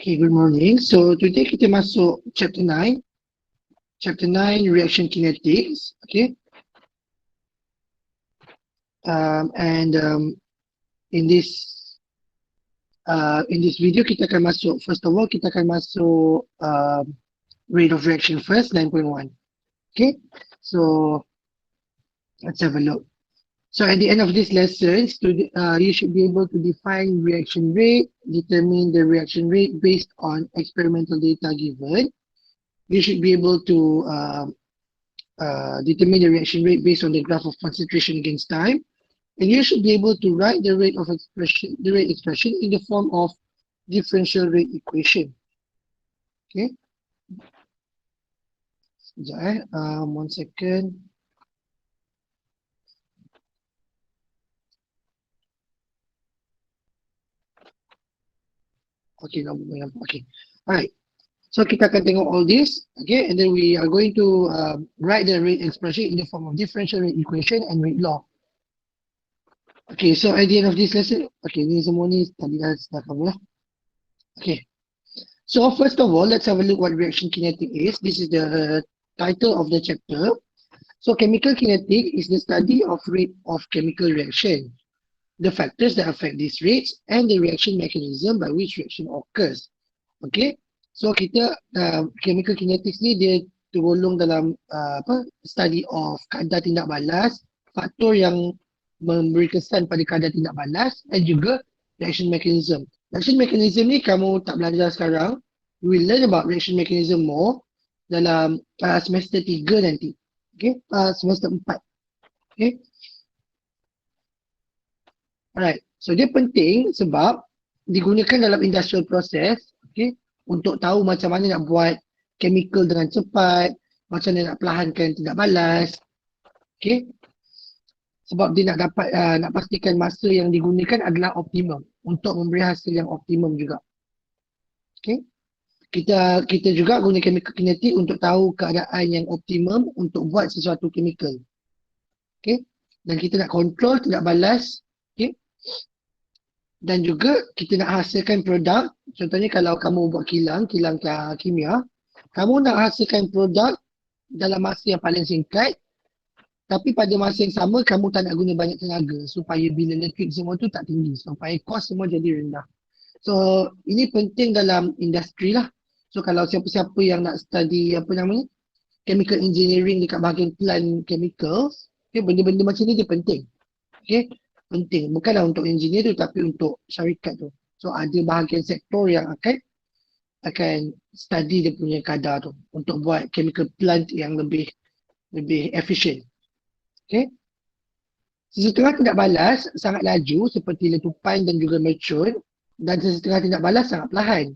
Okay, good morning. So today kita masuk chapter 9. Chapter 9, reaction kinetics. Okay. And in this video kita akan masuk, first of all kita akan masuk rate of reaction first, 9.1. Okay. So let's have a look. So at the end of this lesson, you should be able to define reaction rate, determine the reaction rate based on experimental data given. You should be able to determine the reaction rate based on the graph of concentration against time, and you should be able to write the rate expression in the form of differential rate equation. Okay. Sekejap, 1 second. Okay, nampak. Okay. Alright. So kita akan tengok all this, okay, and then we are going to write the rate expression in the form of differential rate equation and rate law. Okay, so at the end of this lesson, okay, ni semua ni tadi dah kamu lah. Okay, so first of all, let's have a look what reaction kinetic is. This is the title of the chapter. So chemical kinetic is the study of rate of chemical reaction, the factors that affect these rates, and the reaction mechanism by which reaction occurs. Okay, so kita chemical kinetics ni dia tergolong dalam study of kadar tindak balas, faktor yang memberi kesan pada kadar tindak balas, dan juga reaction mechanism. Reaction mechanism ni kamu tak belajar sekarang. We will learn about reaction mechanism more dalam semester 3 nanti. Okay, semester 4. Okay. Alright, so dia penting sebab digunakan dalam industrial process, okay, untuk tahu macam mana nak buat chemical dengan cepat, macam mana nak perlahankan tindak balas. Okay. Sebab dia nak dapat nak pastikan masa yang digunakan adalah optimum untuk memberi hasil yang optimum juga. Okay. Kita juga guna chemical kinetic untuk tahu keadaan yang optimum untuk buat sesuatu chemical. Okay. Dan kita nak kontrol tindak balas. Okay. Dan juga kita nak hasilkan produk. Contohnya kalau kamu buat kilang kimia, kamu nak hasilkan produk dalam masa yang paling singkat, tapi pada masa yang sama kamu tak nak guna banyak tenaga supaya bil elektrik semua tu tak tinggi, supaya kos semua jadi rendah. So ini penting dalam industri lah. So kalau siapa-siapa yang nak study chemical engineering dekat bahagian plant chemicals, okay, benda-benda macam ni dia penting. Okay, penting. Bukanlah untuk engineer tu tapi untuk syarikat tu. So ada bahagian sektor yang akan study dia punya kadar tu untuk buat chemical plant yang lebih efficient. Okay. Sesetengah tindak balas sangat laju seperti letupan dan juga mercun, dan sesetengah tindak balas sangat perlahan.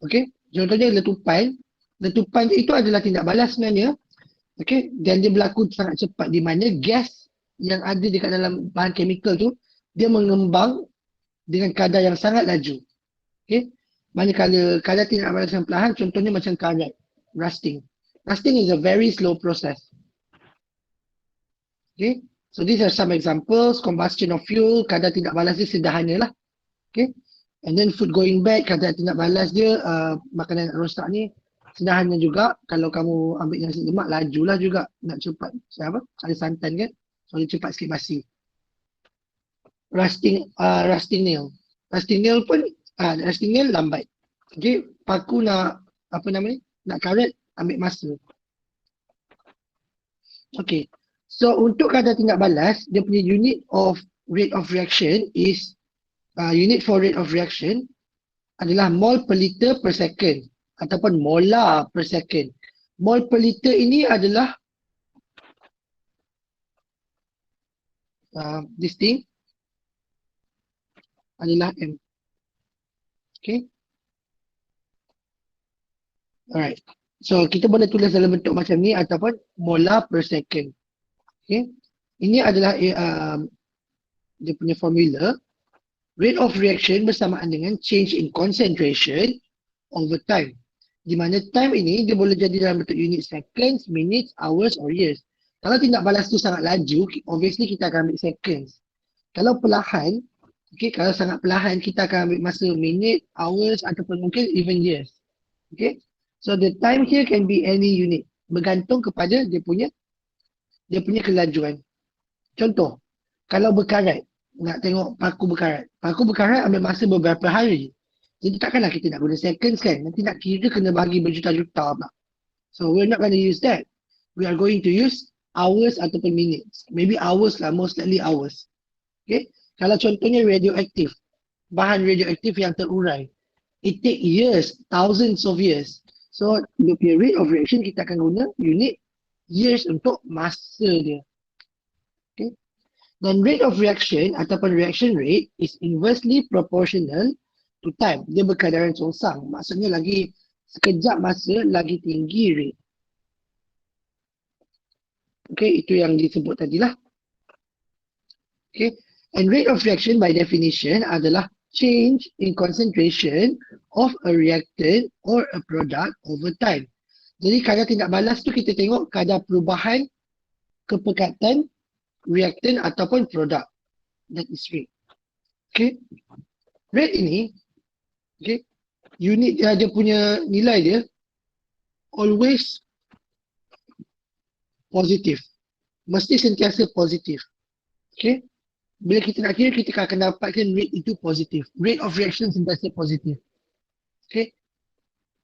Okay. Contohnya letupan itu adalah tindak balas sebenarnya. Okay. Dan dia berlaku sangat cepat di mana gas yang ada dekat dalam bahan chemical tu dia mengembang dengan kadar yang sangat laju. Okay. Manakala kadar tindak balas yang perlahan, contohnya macam karat, rusting. Rusting is a very slow process. Okay. So these are some examples. Combustion of fuel, kadar tindak balas dia sederhana lah. Okay. And then food going bad, kadar tindak balas dia, makanan nak rosak ni sederhana juga. Kalau kamu ambil nasi lemak, lajulah juga nak cepat. Ada santan kan? So dia cepat sikit basi. Rusting nail. Rusting nail pun rusting nail lambat. Okay, paku nak nak karat ambil masa. Okay. So untuk kadar tindak balas, dia punya unit of rate of reaction is unit for rate of reaction adalah mol per liter per second ataupun molar per second. Mol per liter ini adalah this thing adalah M. Okay. Alright. So kita boleh tulis dalam bentuk macam ni ataupun molar per second. Okay. Ini adalah dia punya formula. Rate of reaction bersamaan dengan change in concentration over time. Di mana time ini dia boleh jadi dalam bentuk unit seconds, minutes, hours or years. Kalau tindak balas tu sangat laju, obviously kita akan ambil seconds. Kalau perlahan, Okay, kalau sangat perlahan kita akan ambil masa minit, hours ataupun mungkin even years. Okay, so the time here can be any unit. Bergantung kepada dia punya kelajuan. Contoh, kalau berkarat, nak tengok paku berkarat. Paku berkarat ambil masa beberapa hari. Jadi takkanlah kita nak guna seconds kan. Nanti nak kira kena bagi berjuta-juta pula. So we're not going to use that. We are going to use hours ataupun minutes. Maybe hours lah, most likely hours. Okay. Kalau contohnya radioaktif, bahan radioaktif yang terurai. It take years, thousands of years. So the rate of reaction kita akan guna unit years untuk masa dia. Okay. Dan rate of reaction ataupun reaction rate is inversely proportional to time. Dia berkadaran songsang. Maksudnya lagi sekejap masa, lagi tinggi rate. Okay, itu yang disebut tadilah. Okay, and rate of reaction by definition adalah change in concentration of a reactant or a product over time. Jadi kadar tindak balas tu kita tengok kadar perubahan kepekatan reactant ataupun produk. That is rate. Okay, rate ini, okay, unit dia punya nilai dia always positif. Mesti sentiasa positif. Okay. Bila kita nak kira, kita akan dapatkan rate itu positif. Rate of reaction sentiasa positif. Okay.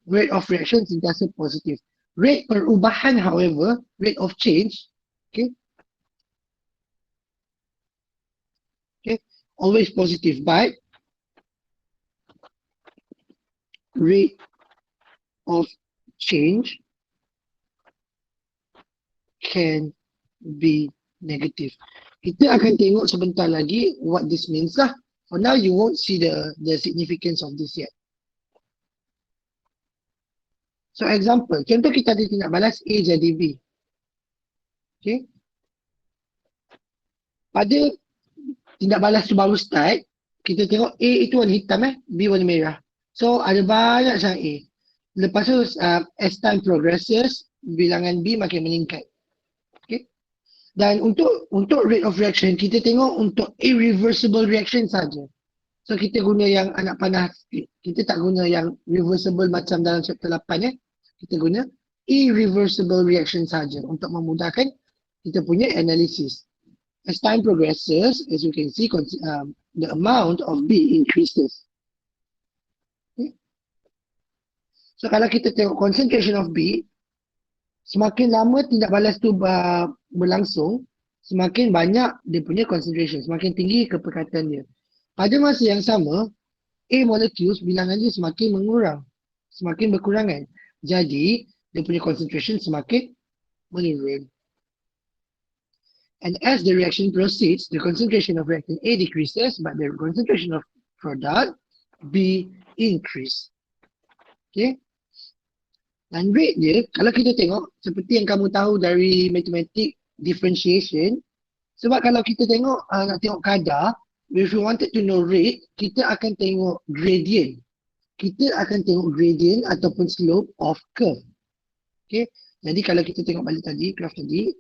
Rate of reaction sentiasa positif. Rate perubahan, however, rate of change, okay, okay, always positive. But rate of change can be negative. Kita akan tengok sebentar lagi what this means lah. For now, you won't see the significance of this yet. So example, contoh kita ada tindak balas A jadi B. Okay. Pada tindak balas tu baru start, kita tengok A itu warna hitam B warna merah. So ada banyak sangat A. Lepas tu as time progresses, bilangan B makin meningkat. Okay. Dan untuk rate of reaction, kita tengok untuk irreversible reaction saja. So kita guna yang anak panah sikit. Kita tak guna yang reversible macam dalam chapter 8 Kita guna irreversible reaction saja untuk memudahkan kita punya analysis. As time progresses, as you can see, the amount of B increases. Okay. So kalau kita tengok concentration of B, semakin lama tindak balas tu berlangsung, semakin banyak dia punya concentration, semakin tinggi kepekatan dia. Pada masa yang sama, A molecules bilangan dia semakin mengurang, semakin berkurangan. Jadi, dia punya concentration semakin menurun. And as the reaction proceeds, the concentration of reactant A decreases, but the concentration of product B increase. Okay. Dan rate dia, kalau kita tengok, seperti yang kamu tahu dari matematik differentiation, sebab kalau kita tengok, nak tengok kadar, if you wanted to know rate, kita akan tengok gradient. Kita akan tengok gradient ataupun slope of curve. Okay. Jadi kalau kita tengok balik tadi, graph tadi,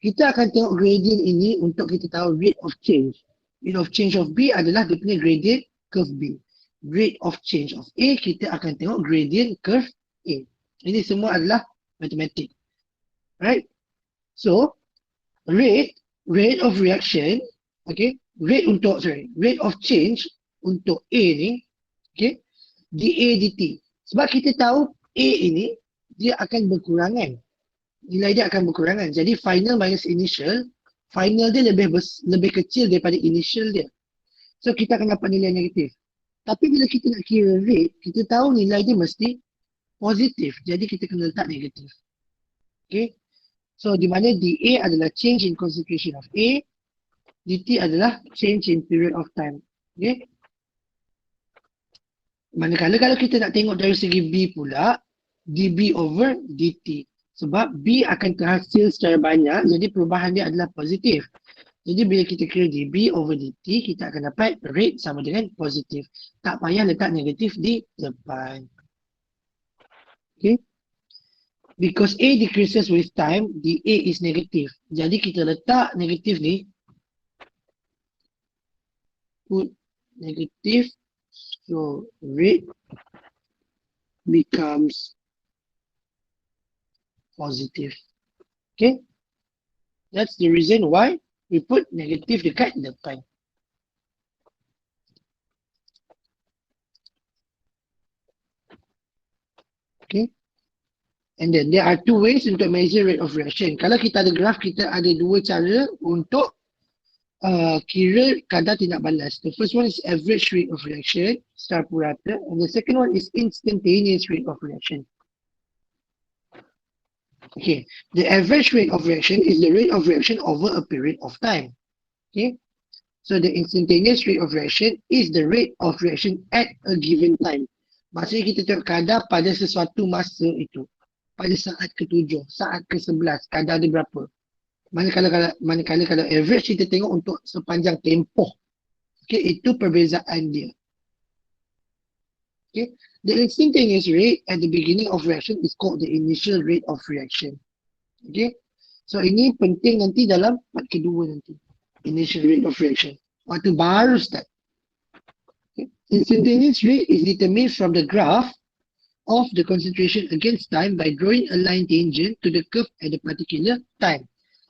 kita akan tengok gradient ini untuk kita tahu rate of change. Rate of change of B adalah dia punya gradient curve B. Rate of change of A, kita akan tengok gradient curve A. Ini semua adalah matematik. Right? So, rate of reaction, okay, rate of change untuk A ni, okay, dA dt. Sebab kita tahu A ini dia akan berkurangan. Nilai dia akan berkurangan. Jadi final minus initial, final dia lebih kecil daripada initial dia. So kita akan dapat nilai negatif. Tapi bila kita nak kira rate, kita tahu nilai dia mesti positif. Jadi kita kena letak negatif. Okay. So di mana dA adalah change in concentration of A, dt adalah change in period of time. Okay. Manakala kalau kita nak tengok dari segi B pula, dB over dt. Sebab B akan terhasil secara banyak, jadi perubahan dia adalah positif. Jadi bila kita kira dB over dt, kita akan dapat rate sama dengan positif. Tak payah letak negatif di depan. Okay. Because A decreases with time, dA is negative. Jadi kita letak negatif ni put negative, so rate becomes positive. Okay, that's the reason why we put negative dekat depan. Okay, and then there are two ways untuk measure rate of reaction. Kalau kita ada graph, kita ada dua cara untuk kira kadar tindak balas. The first one is average rate of reaction secara purata, and the second one is instantaneous rate of reaction. Okay, the average rate of reaction is the rate of reaction over a period of time. Okay, so the instantaneous rate of reaction is the rate of reaction at a given time. Maksudnya kita tengok kadar pada sesuatu masa itu. Pada saat ke-7, saat ke-11, kadar dia berapa. Manakala kalau average kita tengok untuk sepanjang tempoh. Okay, itu perbezaan dia. Okay, the instantaneous rate at the beginning of reaction is called the initial rate of reaction. Okay, so ini penting nanti dalam part kedua nanti. Initial rate of reaction. Waktu baru start. Okay. Instantaneous rate is determined from the graph of the concentration against time by drawing a line tangent to the curve at a particular time.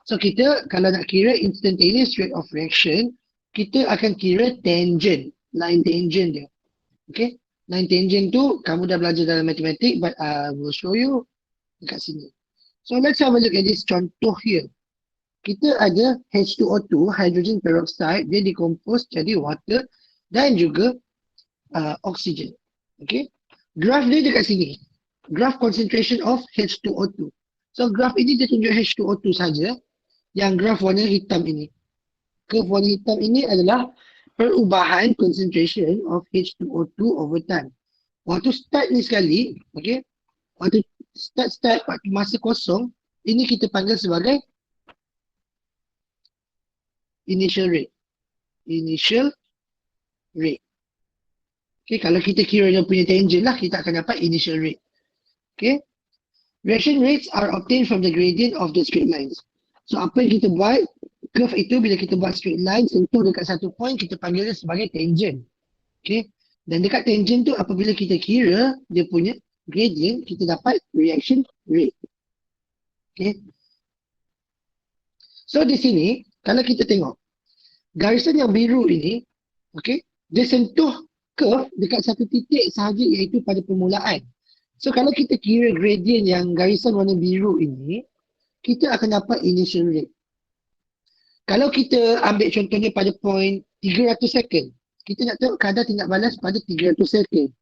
So kita kalau nak kira instantaneous rate of reaction, kita akan kira tangent, line tangent dia. Okay, line tangent tu kamu dah belajar dalam matematik, but I will show you dekat sini. So let's have a look at this contoh here. Kita ada H2O2, hydrogen peroxide, dia decompose jadi water dan juga oxygen. Okay, graph dia dekat sini. Graph concentration of H2O2. So graph ini dia tunjuk H2O2 saja. Yang graph warna hitam ini. Curve warna hitam ini adalah perubahan concentration of H2O2 over time. Waktu start ni sekali, okay, waktu start, waktu masa kosong, ini kita panggil sebagai initial rate. Initial rate. Okay, kalau kita kira dia punya tangent lah, kita akan dapat initial rate. Okay, reaction rates are obtained from the gradient of the straight lines. So apa yang kita buat, curve itu bila kita buat straight line, sentuh dekat satu point, kita panggil dia sebagai tangent. Okay, dan dekat tangent tu apabila kita kira dia punya gradient, kita dapat reaction rate. Okay, so di sini, kalau kita tengok, garisan yang biru ini, okay, dia sentuh curve dekat satu titik sahaja iaitu pada permulaan. So kalau kita kira gradient yang garisan warna biru ini, kita akan dapat initial rate. Kalau kita ambil contohnya pada point 300 second, kita nak tengok kadar tindak balas pada 300 second.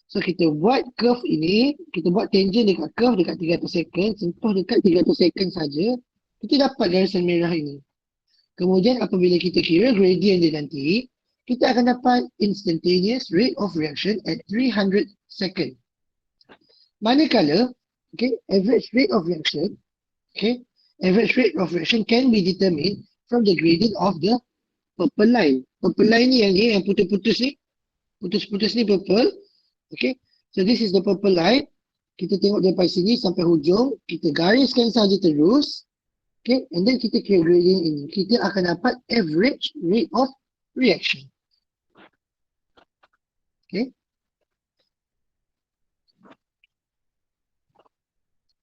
So kita buat curve ini, kita buat tangent dekat curve dekat 300 second, sentuh dekat 300 second saja, kita dapat garisan merah ini. Kemudian apabila kita kira gradient dia nanti, kita akan dapat instantaneous rate of reaction at 300 second. Manakala, okay, average rate of reaction, okay, average rate of reaction can be determined from the gradient of the purple line. Purple line ni yang putus-putus ni, putus-putus ni purple, okay. So this is the purple line. Kita tengok daripada sini sampai hujung, kita gariskan saja terus, okay, and then kita kira gradient ini. Kita akan dapat average rate of reaction. Okay.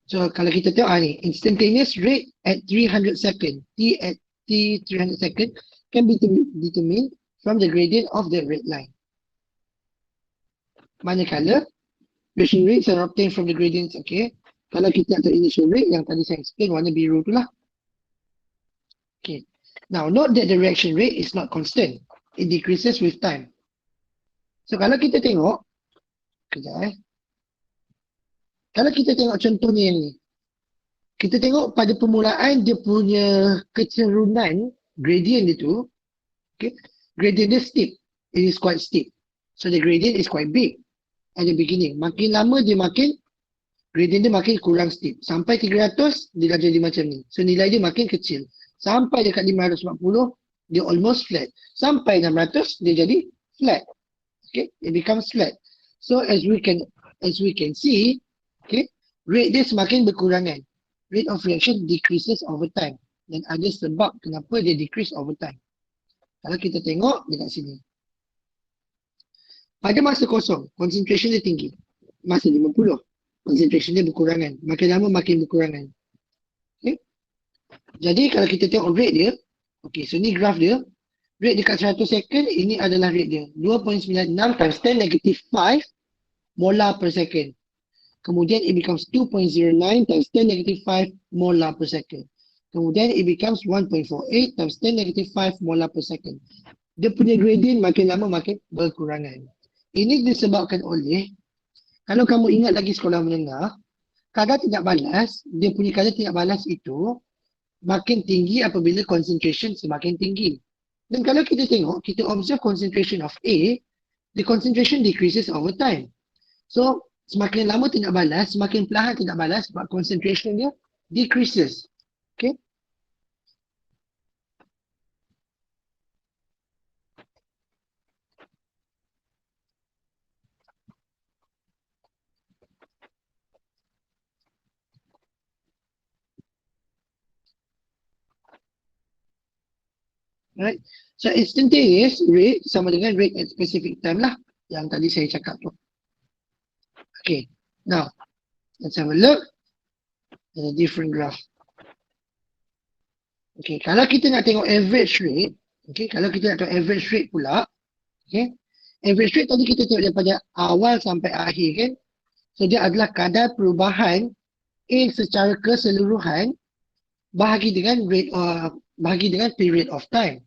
So kalau kita tengok ni, instantaneous rate at 300 second, T at T 300 second can be determined from the gradient of the red line. Manakala, reaction rates are obtained from the gradients, okay. Kalau kita ada initial rate yang tadi saya explain, warna biru tu lah. Okay. Now, note that the reaction rate is not constant. It decreases with time. So kalau kita tengok, kejap kalau kita tengok contohnya yang ni, kita tengok pada permulaan dia punya kecerunan gradient dia tu, okay, gradient dia steep, it is quite steep. So the gradient is quite big at the beginning. Makin lama dia makin, gradient dia makin kurang steep. Sampai 300, dia dah jadi macam ni. So nilai dia makin kecil. Sampai dekat 540, dia almost flat. Sampai 600, dia jadi flat. Okay, it becomes flat. So as we can see, okay, rate dia semakin berkurangan. Rate of reaction decreases over time. Dan ada sebab kenapa dia decrease over time. Kalau kita tengok dekat sini. Pada masa kosong, concentration dia tinggi. Masa 50, concentration dia berkurangan. Makin lama makin berkurangan. Okay? Jadi kalau kita tengok rate dia, okay, so ni graf dia, rate dekat 100 second, ini adalah rate dia. 2.96 times 10 negative 5 molar per second. Kemudian it becomes 2.09 times 10 negative 5 molar per second. Kemudian it becomes 1.48 times 10 negative 5 molar per second. Dia punya gradient makin lama makin berkurangan. Ini disebabkan oleh, kalau kamu ingat lagi sekolah menengah, kadar tidak balas, dia punya kadar tidak balas itu makin tinggi apabila concentration semakin tinggi. Dan kalau kita tengok, kita observe concentration of A, the concentration decreases over time. So, semakin lama tidak balas, semakin perlahan tidak balas, sebab concentration dia decreases. Okay? Right? So, instantaneous rate sama dengan rate at specific time lah, yang tadi saya cakap tu. Okay, now, let's have a look at a different graph. Okay, kalau kita nak tengok average rate, okay, kalau kita nak tengok average rate pula, okay, average rate tadi kita tengok daripada awal sampai akhir kan. So dia adalah kadar perubahan A secara keseluruhan bahagi dengan rate bahagi dengan period of time.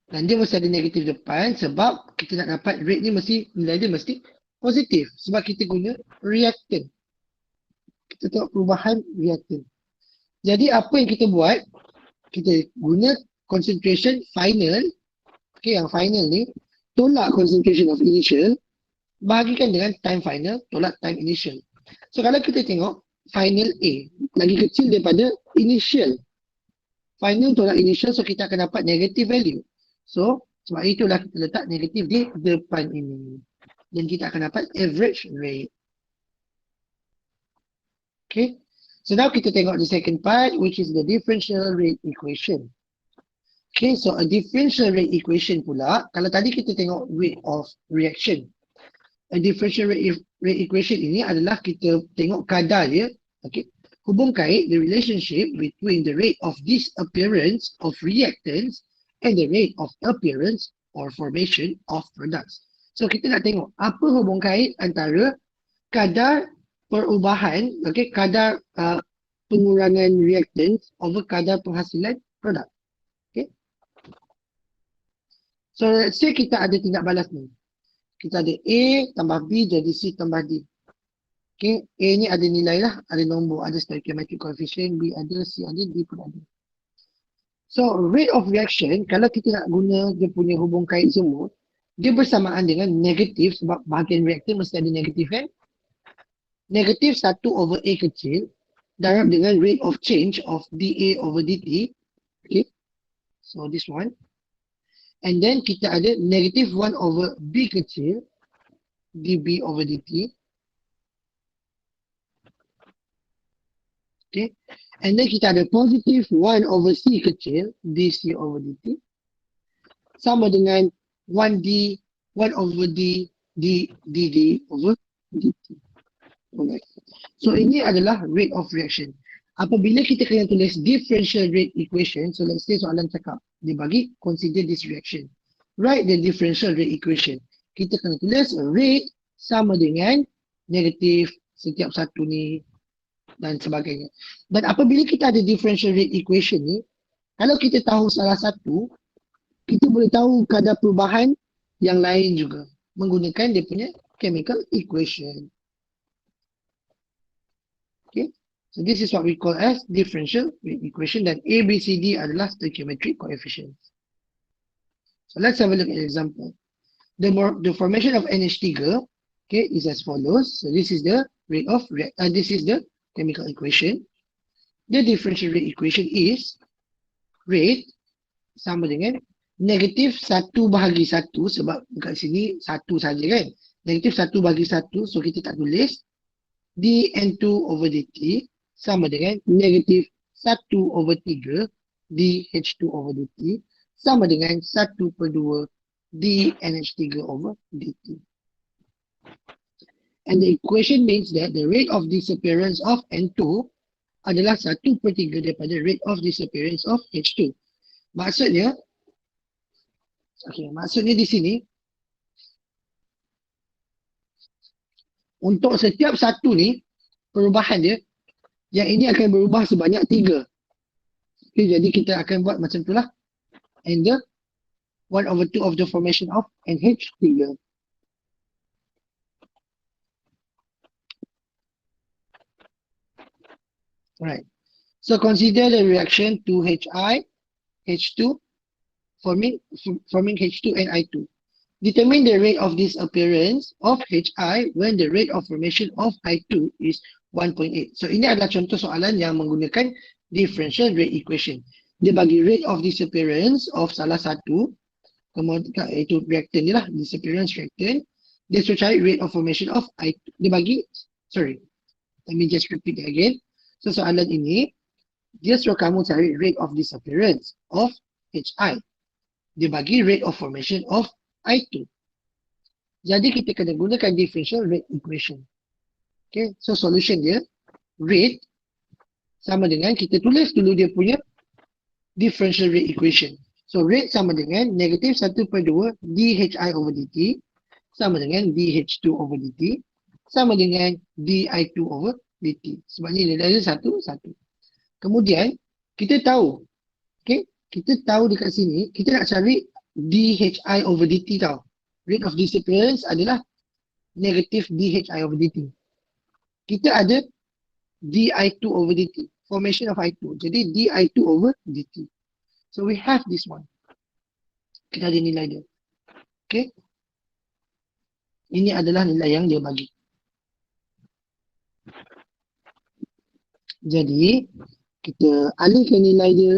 Dan dia mesti ada negatif depan sebab kita nak dapat rate ni mesti nilai dia mesti positif sebab kita guna reactant. Kita tengok perubahan reactant. Jadi apa yang kita buat? Kita guna concentration final. Okay, yang final ni tolak concentration of initial bahagikan dengan time final tolak time initial. So kalau kita tengok final A lagi kecil daripada initial. Final tolak initial, so kita akan dapat negative value. So sebab itulah kita letak negatif di depan ini. Dan kita akan dapat average rate. Okay. So now kita tengok the second part, which is the differential rate equation. Okay, so a differential rate equation pula, kalau tadi kita tengok rate of reaction. A differential rate equation ini adalah kita tengok kadar dia, okay, hubung kait the relationship between the rate of disappearance of reactants and the rate of appearance or formation of products. So kita nak tengok apa hubung kait antara kadar perubahan, okay, kadar pengurangan reactants over kadar penghasilan produk. Okay. So let's say kita ada tindak balas ni. Kita ada A tambah B jadi C tambah D. Okay, A ni ada nilai lah, ada nombor, ada stoichiometric coefficient, B ada, C ada, D pun ada. So rate of reaction, kalau kita nak guna dia punya hubung kait semua, dia bersamaan dengan negatif sebab bahagian reaktor mesti ada negatif kan. Negatif 1 over A kecil darab dengan rate of change of dA over dt. Okay, so this one. And then kita ada negative 1 over B kecil dB over dt. Okay. And then kita ada positive 1 over C kecil dC over dt. Sama dengan 1D, 1 over D, dd over dt. Alright. So ini adalah rate of reaction. Apabila kita kena tulis differential rate equation, so let's say soalan cakap, dia bagi consider this reaction. Write the differential rate equation. Kita kena tulis rate sama dengan negatif setiap satu ni dan sebagainya. Dan apabila kita ada differential rate equation ni, kalau kita tahu salah satu, kita boleh tahu kadar perubahan yang lain juga menggunakan dia punya chemical equation. Okay. So this is what we call as differential rate equation dan A, B, C, D adalah stoichiometric coefficients. So let's have a look at an example. The formation of NH3, okay, is as follows. So this is the rate of this is the chemical equation. The differential rate equation is rate sama dengan negatif 1 bahagi 1 sebab dekat sini 1 saja kan. Negatif 1 bahagi 1, so kita tak tulis. dN2 over dt sama dengan negatif 1 over 3 dH2 over dt sama dengan 1/2 dNH3 over dt. And the equation means that the rate of disappearance of N2 adalah 1/3 daripada rate of disappearance of H2. Maksudnya, maksudnya di sini, untuk setiap satu ni, perubahan dia, yang ini akan berubah sebanyak 3. Okay, jadi kita akan buat macam itulah. And the 1/2 of the formation of NH3. Right. So consider the reaction to HI, H2, forming H2 and I2. Determine the rate of disappearance of HI when the rate of formation of I2 is 1.8. So ini adalah contoh soalan yang menggunakan differential rate equation. Dia bagi rate of disappearance of salah satu, kemudian itu reactant ni lah, disappearance reactant. Dia suruh cari rate of formation of I2. Dia bagi, let me just repeat it again. So soalan ini, dia suruh kamu cari rate of disappearance of HI. Dia bagi rate of formation of I2. Jadi kita kena gunakan differential rate equation. Okay, so solution dia, rate sama dengan, kita tulis dulu dia punya differential rate equation. So rate sama dengan negatif 1/2 dHI over dt sama dengan dH2 over dt sama dengan di2 over dt. Sebab ni dia ada 1, 1. Kemudian, kita tahu, kita tahu dekat sini, kita nak cari dHI over dt tau. Rate of disappearance adalah negatif dHI over dt. Kita ada di2 over dt, formation of I2. Jadi di2 over dt. So we have this one. Kita ada nilai dia. Okay. Ini adalah nilai yang dia bagi. Jadi, kita alihkan nilai dia,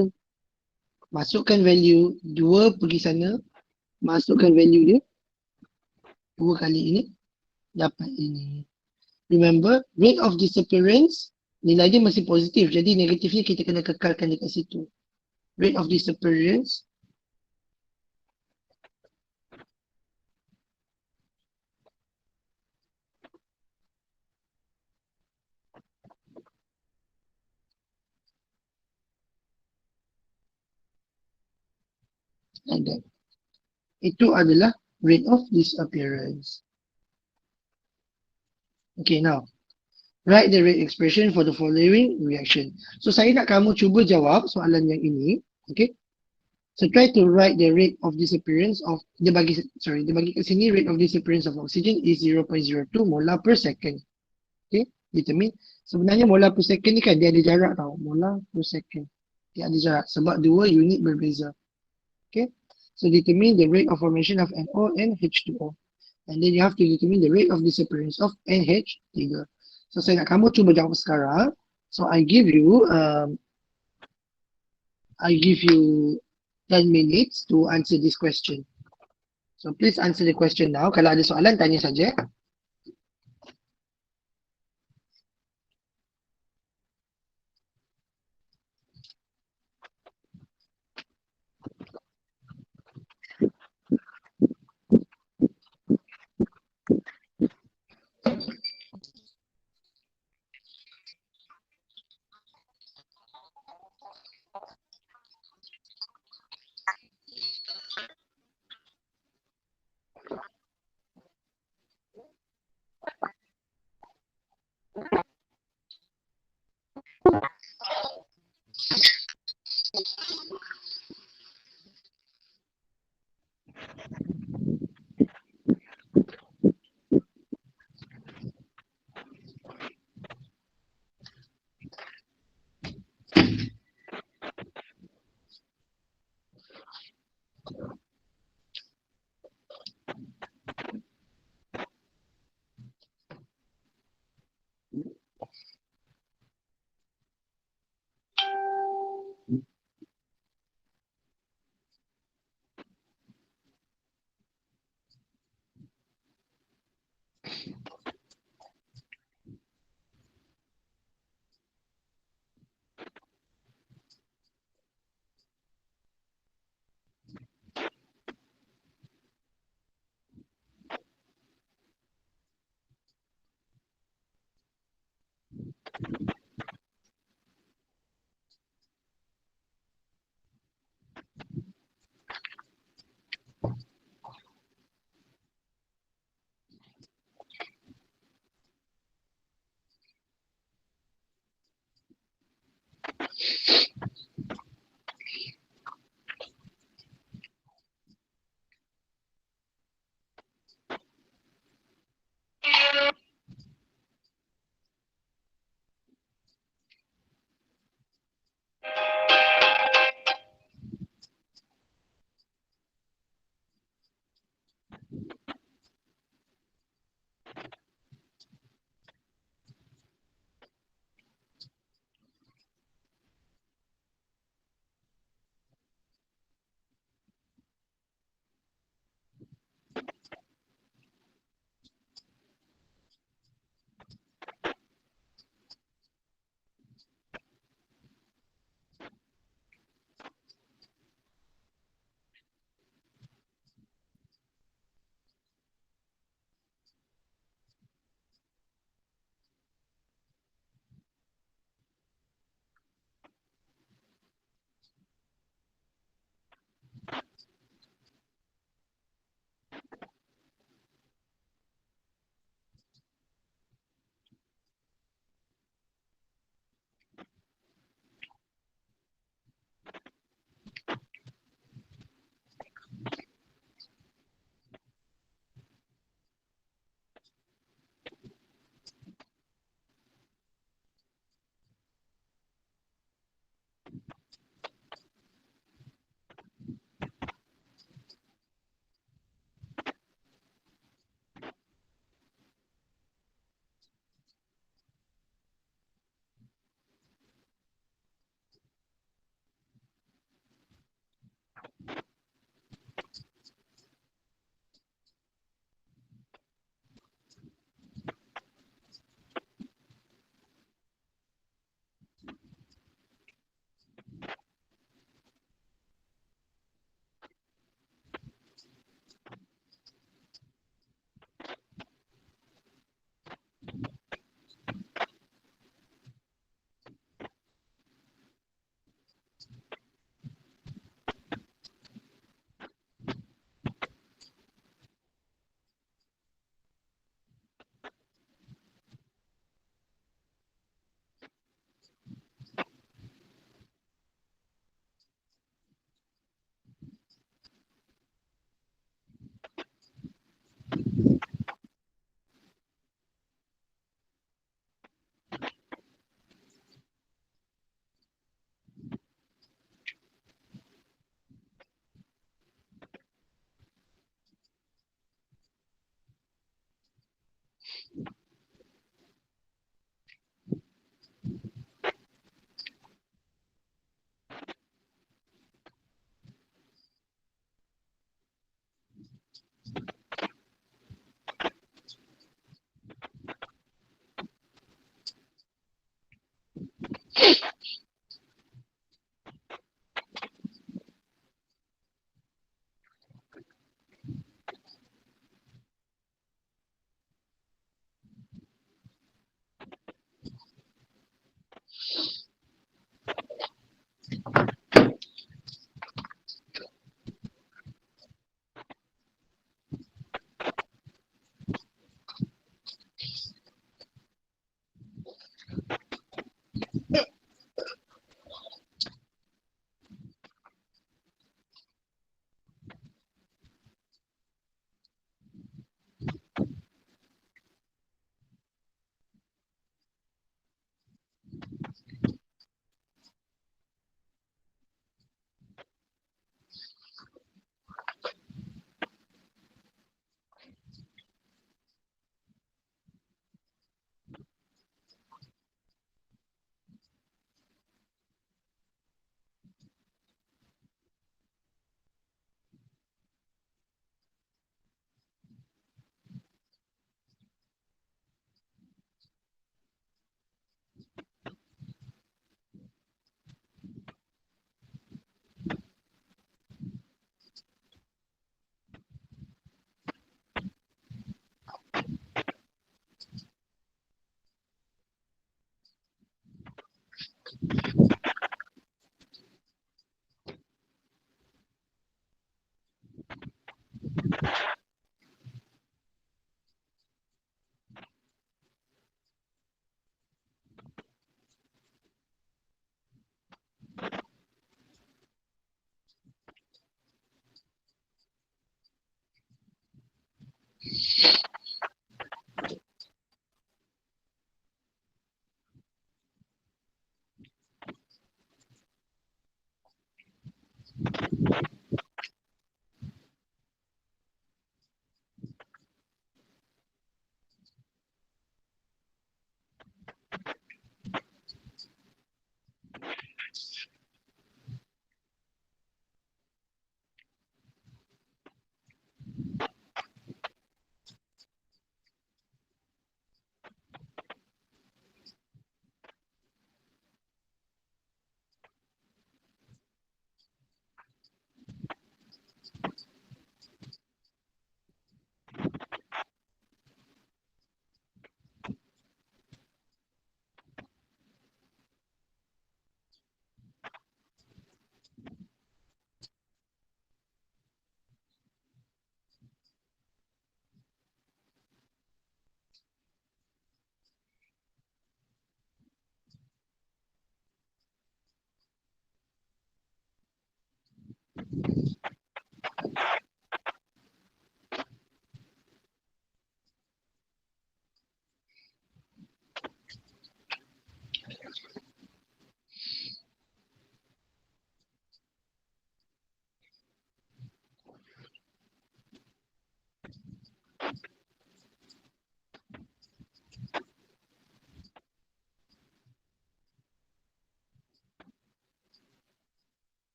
masukkan value 2 pergi sana, masukkan value dia 2 kali ini, dapat ini. Remember, rate of disappearance, nilai dia masih positif. Jadi negatifnya kita kena kekalkan dekat situ. Rate of disappearance like that. Itu adalah rate of disappearance. Okay, now write the rate expression for the following reaction. So saya nak kamu cuba jawab soalan yang ini. Okay. So try to write the rate of disappearance of, dia bagi kat sini rate of disappearance of oxygen is 0.02 molar per second. Okay, determine. Sebenarnya molar per second ni kan dia ada jarak tau. Molar per second. Dia ada jarak sebab 2 unit berbeza. Okay, so determine the rate of formation of NO and H2O. And then you have to determine the rate of disappearance of NH3. So saya nak kamu cuba jawab sekarang. So I give you 10 minutes to answer this question. So please answer the question now. Kalau ada soalan, tanya saja.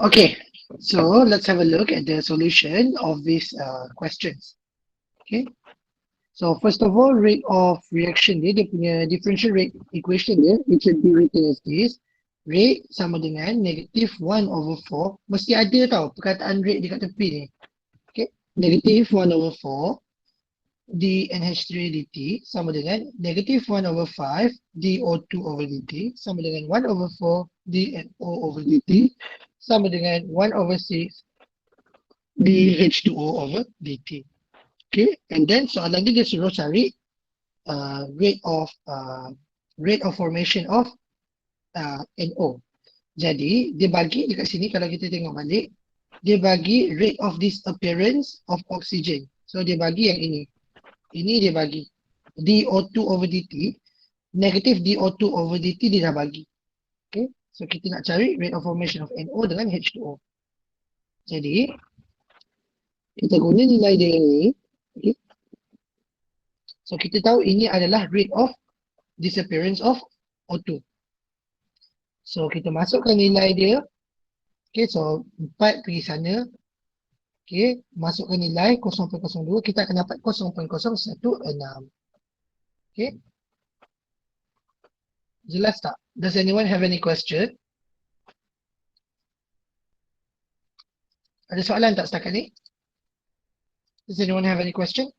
Okay, so let's have a look at the solution of these questions. Okay, so first of all, rate of reaction dia punya differential rate equation dia, it should be written as this. Rate sama dengan negative 1/4. Mesti ada tau perkataan rate dekat tepi ni. Okay, negative 1/4 dNH3 dt sama dengan negative 1/5 dO2 over dt sama dengan 1/4 dNO over dt sama dengan 1/6 dH2O over dt. Okay, and then soalan dia suruh cari rate of formation of NO. Jadi dia bagi dekat sini, kalau kita tengok balik, dia bagi rate of disappearance of oxygen. So dia bagi yang ini. Ini dia bagi dO2 over dt, negative dO2 over dt dia dah bagi. Okay, so kita nak cari rate of formation of NO dengan H2O. Jadi kita guna nilai dia ini. Okay. So kita tahu ini adalah rate of disappearance of O2. So kita masukkan nilai dia. Okay, so 4 pergi sana. Okay, masukkan nilai 0.02, kita akan dapat 0.016. Okay. Jelas tak? Does anyone have any question? Ada soalan tak setakat ni? Does anyone have any question?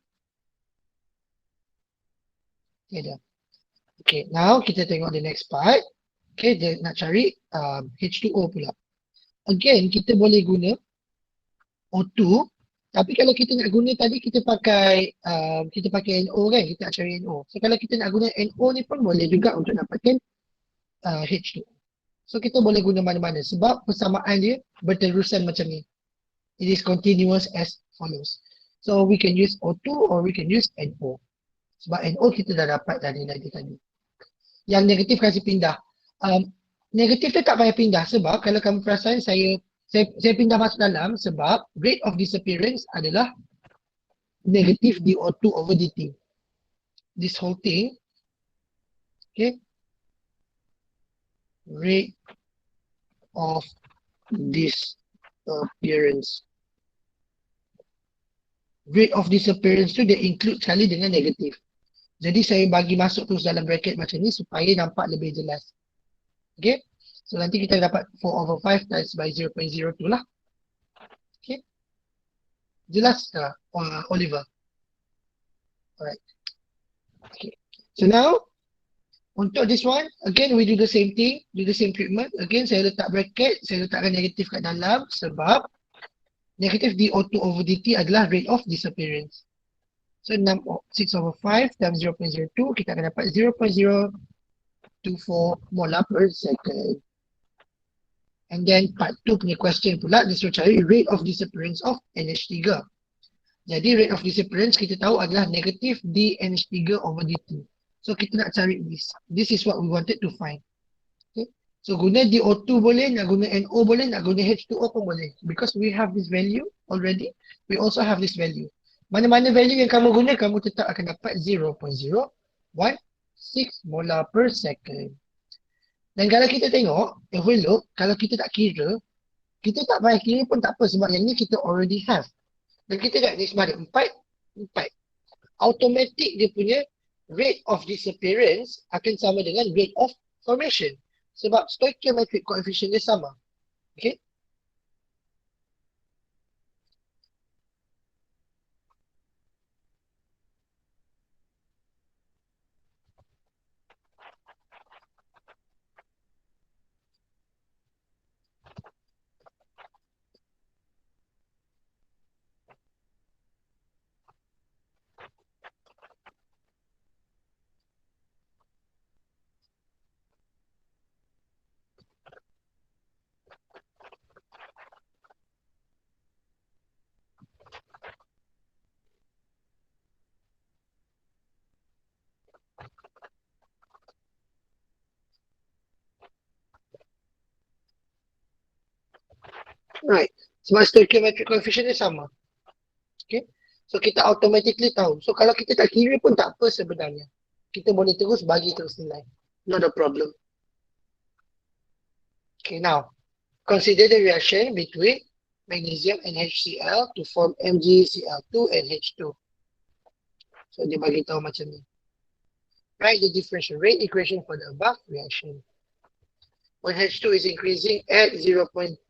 Ada. Okay, now kita tengok the next part. Okay, dia nak cari H2O pula. Again, kita boleh guna O2, tapi kalau kita nak guna tadi kita pakai NO kan, kita nak cari NO. So kalau kita nak guna NO ni pun boleh juga untuk dapatkan H2O. So kita boleh guna mana-mana sebab persamaan dia berterusan macam ni. It is continuous as follows. So we can use O2 or we can use NO. Sebab NO kita dah dapat dari nilai tadi. Yang negatif kasih pindah. Negatif tu tak payah pindah sebab kalau kamu perasan saya pindah masuk dalam sebab rate of disappearance adalah negatif dO2 over dt. This whole thing, okay, rate of disappearance. Rate of disappearance tu dia include sekali dengan negatif. Jadi saya bagi masuk terus dalam bracket macam ni supaya nampak lebih jelas. Okay, so nanti kita dapat 4/5 times by 0.02 lah. Okay, jelas tak Oliver? Alright. Okay, so now untuk this one, again we do the same thing, do the same treatment. Again saya letak bracket, saya letakkan negatif kat dalam sebab negatif dO2 over dt adalah rate of disappearance. So 6/5 times 0.02, kita akan dapat 0.024 molar per second. And then part 2 punya question pula, dia suruh cari rate of disappearance of NH3. Jadi rate of disappearance kita tahu adalah negatif dNH3 over dt. So kita nak cari this. This is what we wanted to find. Okay. So guna dO2 boleh, nak guna NO boleh, nak guna H2O pun boleh. Because we have this value already, we also have this value. Mana-mana value yang kamu guna, kamu tetap akan dapat 0.02. 0.16 molar per second. Dan kalau kita tengok, if we look, kalau kita tak kira, kita tak payah kira pun tak apa sebab yang ni kita already have. Dan kita dah ni sebab ada 4. Automatic dia punya rate of disappearance akan sama dengan rate of formation. Sebab stoichiometric coefficient dia sama. Okay? Right. Sebab stoichiometric coefficient dia sama. Okay? So kita automatically tahu. So kalau kita tak kira pun tak apa sebenarnya. Kita boleh terus bagi terus nilai. Not a problem. Okay, now consider the reaction between magnesium and HCl to form MgCl2 and H2. So dia bagi tahu macam ni. Write the differential rate equation for the above reaction. When H2 is increasing at 0.32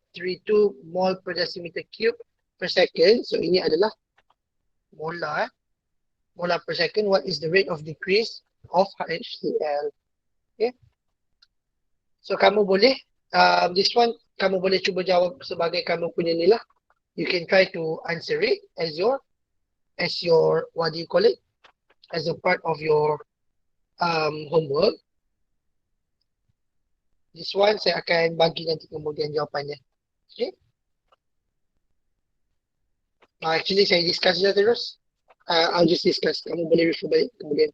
mol per decimeter cube per second. So ini adalah molar. Molar per second. What is the rate of decrease of HCl? Okay. So kamu boleh, this one kamu boleh cuba jawab sebagai kamu punya ni lah. You can try to answer it as your, what do you call it? As a part of your homework. This one saya akan bagi nanti kemudian jawapannya. Okay. Actually saya discuss je terus. I'll just discuss. Kamu boleh refer balik kemudian.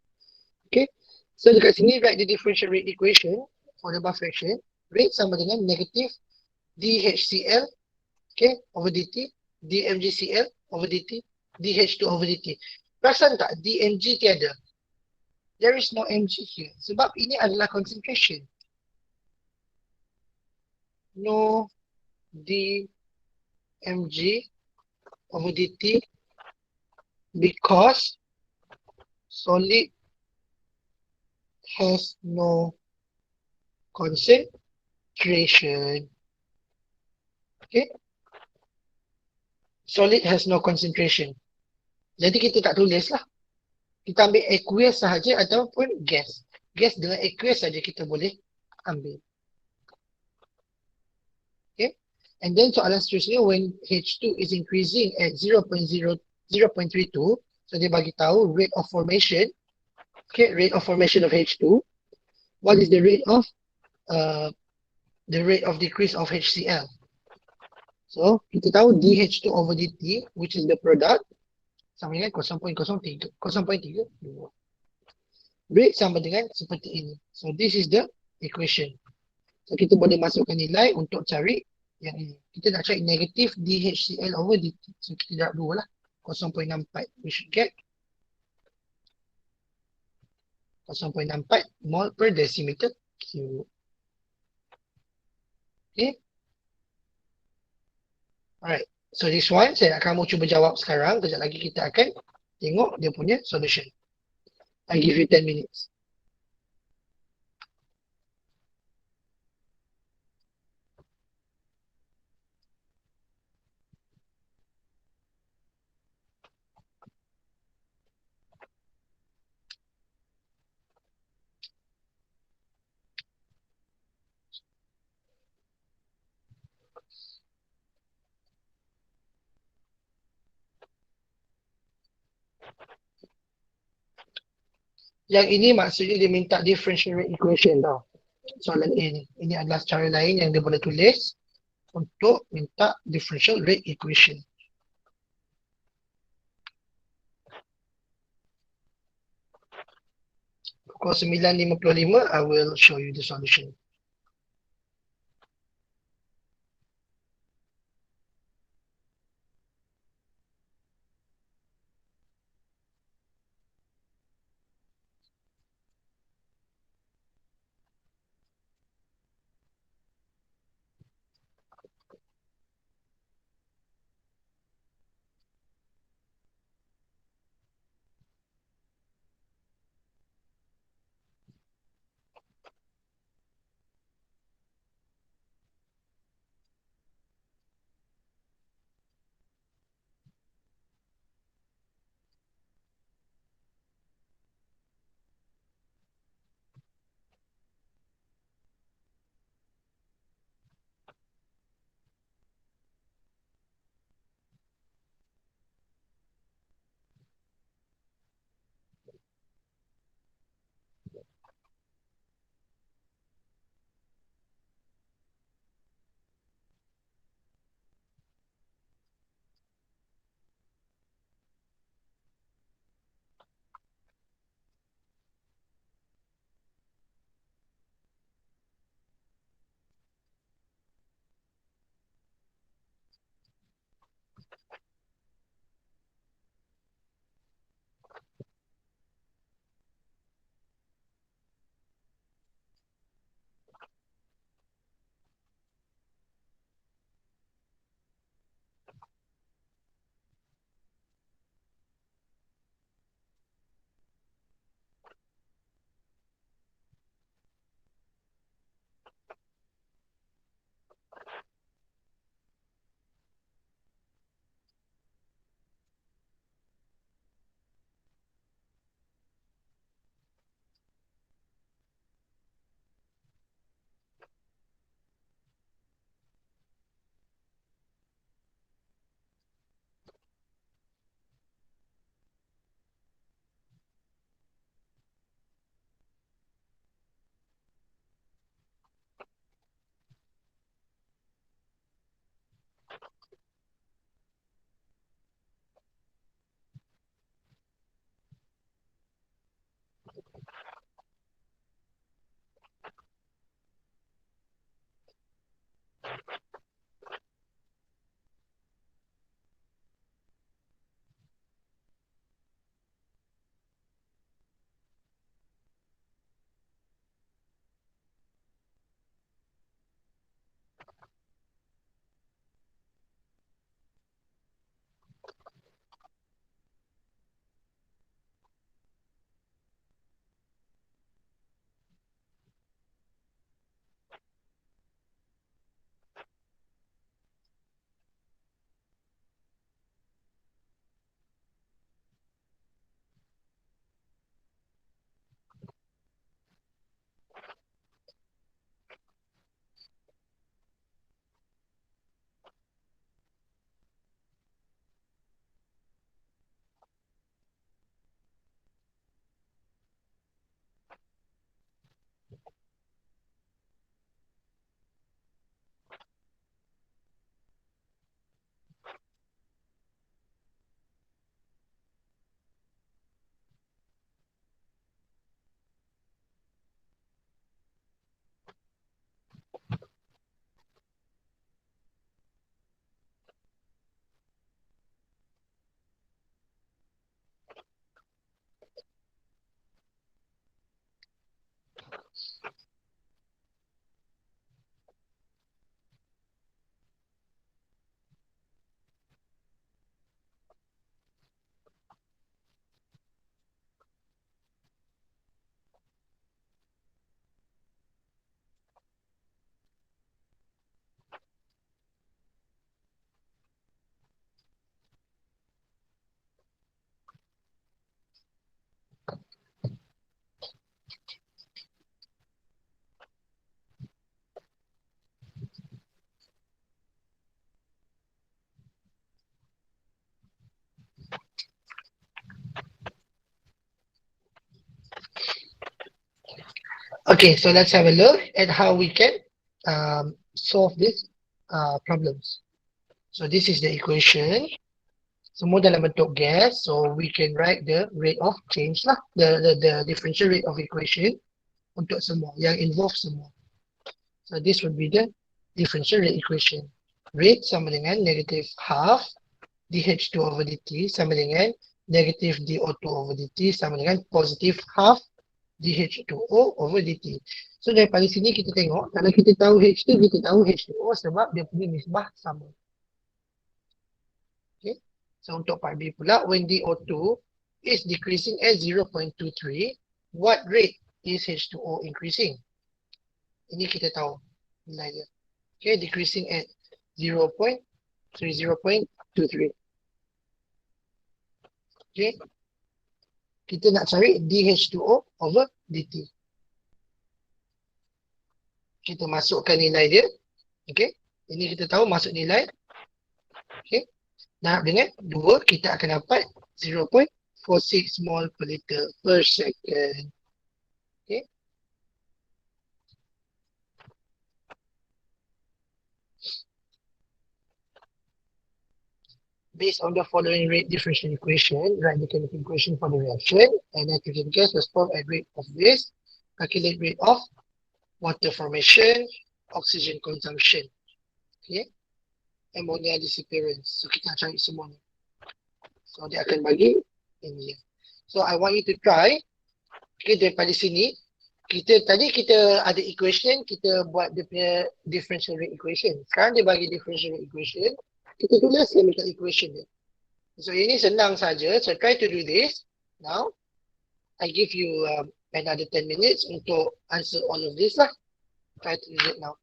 Okay. So dekat sini write the differential rate equation for the above fraction. Rate sama dengan negatif DHCl, okay, over dt, DMgCl over dt, DH2 over dt. Perasan tak DMg tiada? There is no Mg here. Sebab ini adalah concentration. No DMg over dt because solid has no concentration. Okay. Solid has no concentration. Jadi kita tak tulis lah. Kita ambil aqueous sahaja ataupun gas. Gas dengan aqueous saja kita boleh ambil. Okay. And then soalan seterusnya, when H2 is increasing at 0.32, so dia bagi tahu rate of formation. Okay, rate of formation of H2. What is the rate of decrease of HCl? So kita tahu DH2 over dt, which is the product, sama dengan 0.03. Rate sama dengan seperti ini. So this is the equation. So kita boleh masukkan nilai untuk cari yang ini. Kita nak cari negatif DHCl over dt. So kita darab 2 lah. 0.64. We should get 0.64 mol per decimeter cube. Okay. Alright. So this one saya nak kamu cuba jawab sekarang. Kejap lagi kita akan tengok dia punya solution. I give you 10 minutes. Yang ini maksudnya dia minta differential rate equation tau. Soalan A ni. Ini adalah cara lain yang dia boleh tulis untuk minta differential rate equation. Pukul 9.55, I will show you the solution. Okay, so let's have a look at how we can solve this problems. So this is the equation. Semua dalam bentuk gas, so we can write the rate of change lah, the differential rate of equation untuk semua, yang involve semua. So this would be the differential rate equation. Rate sama dengan negative half dH2 over dt sama dengan negative dO2 over dt sama dengan positive half dH2O over dt. So daripada sini kita tengok, kalau kita tahu H2, kita tahu H2O sebab dia punya nisbah sama. Okay. So untuk part B pula, when dO2 is decreasing at 0.23, what rate is H2O increasing? Ini kita tahu nilai dia. Okay, decreasing at 0.23. Okay. Kita nak cari dH2O over dt. Kita masukkan nilai dia. Okay. Ini kita tahu masuk nilai. Okay. Darab dengan 2, kita akan dapat 0.46 mol per liter per second. Okay. Based on the following rate differential equation, write the chemical equation for the reaction, and nitrogen gas was formed at rate of this. Calculate rate of water formation, oxygen consumption, okay, ammonia disappearance. So kita cari semua ni. So dia akan bagi ini. So I want you to try. Okay, daripada sini, tadi kita ada equation, kita buat dia punya differential rate equation. Sekarang dia bagi differential rate equation, kita tulis chemical equation dia. So ini senang saja. So try to do this. Now, I give you another 10 minutes untuk answer all of this lah. Try to do it now.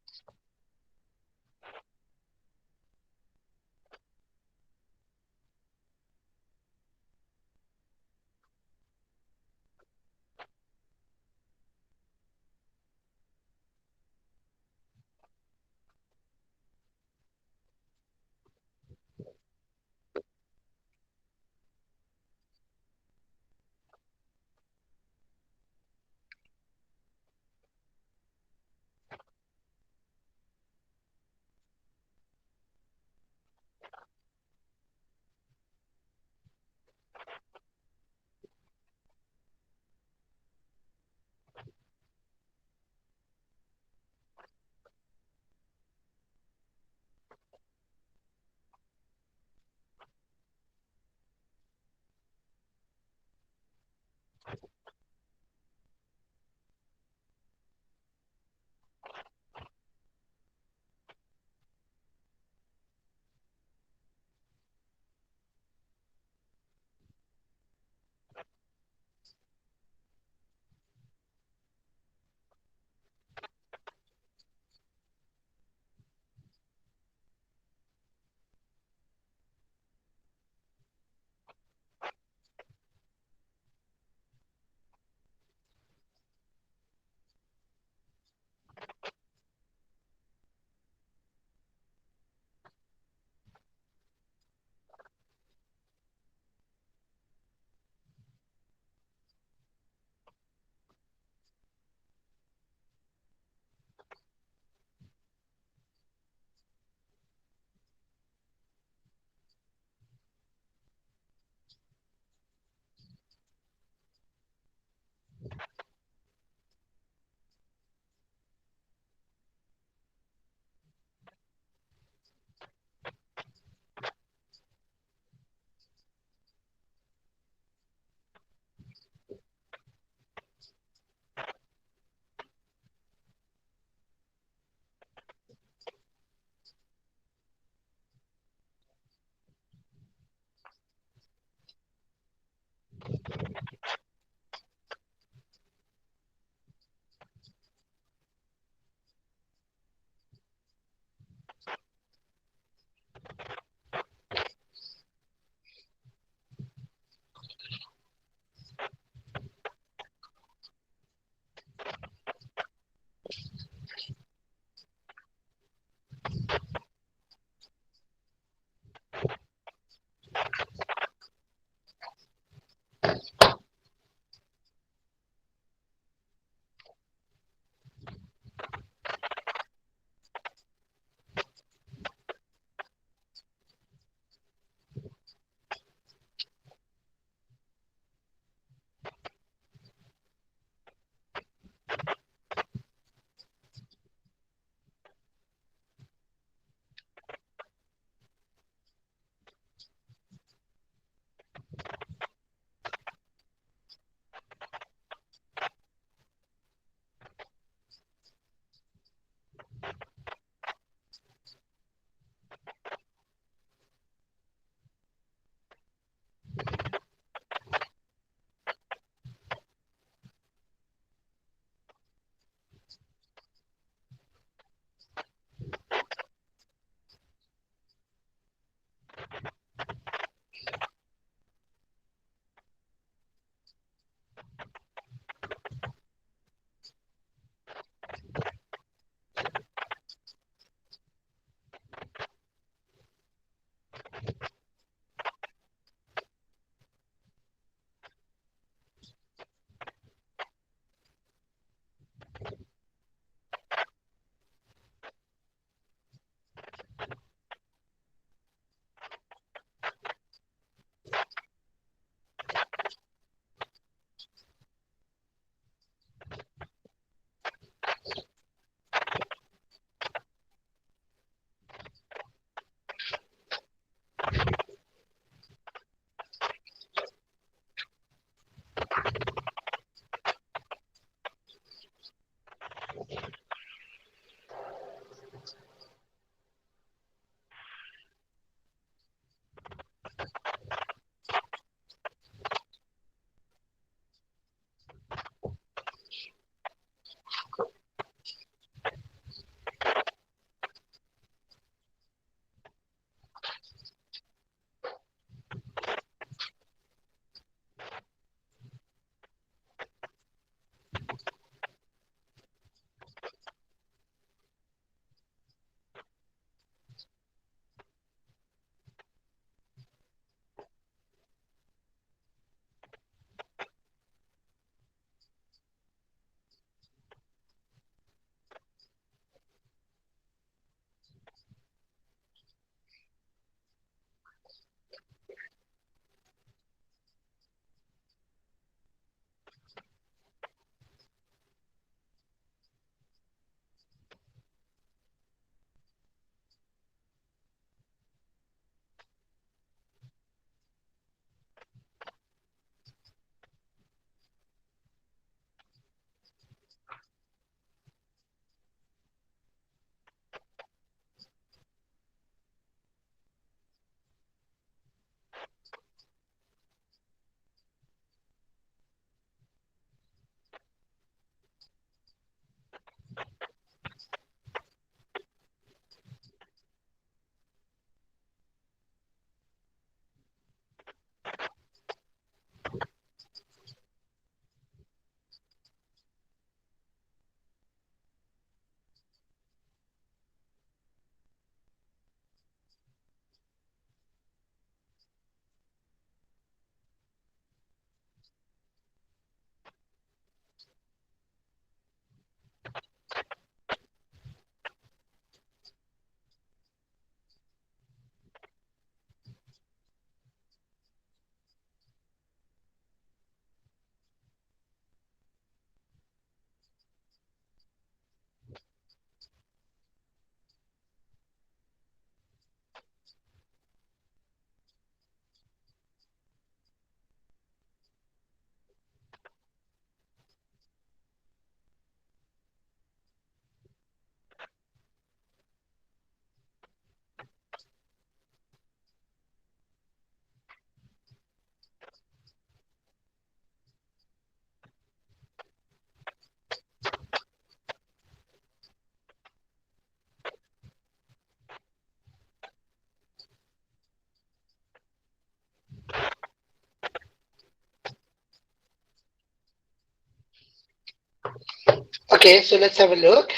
Okay, so let's have a look.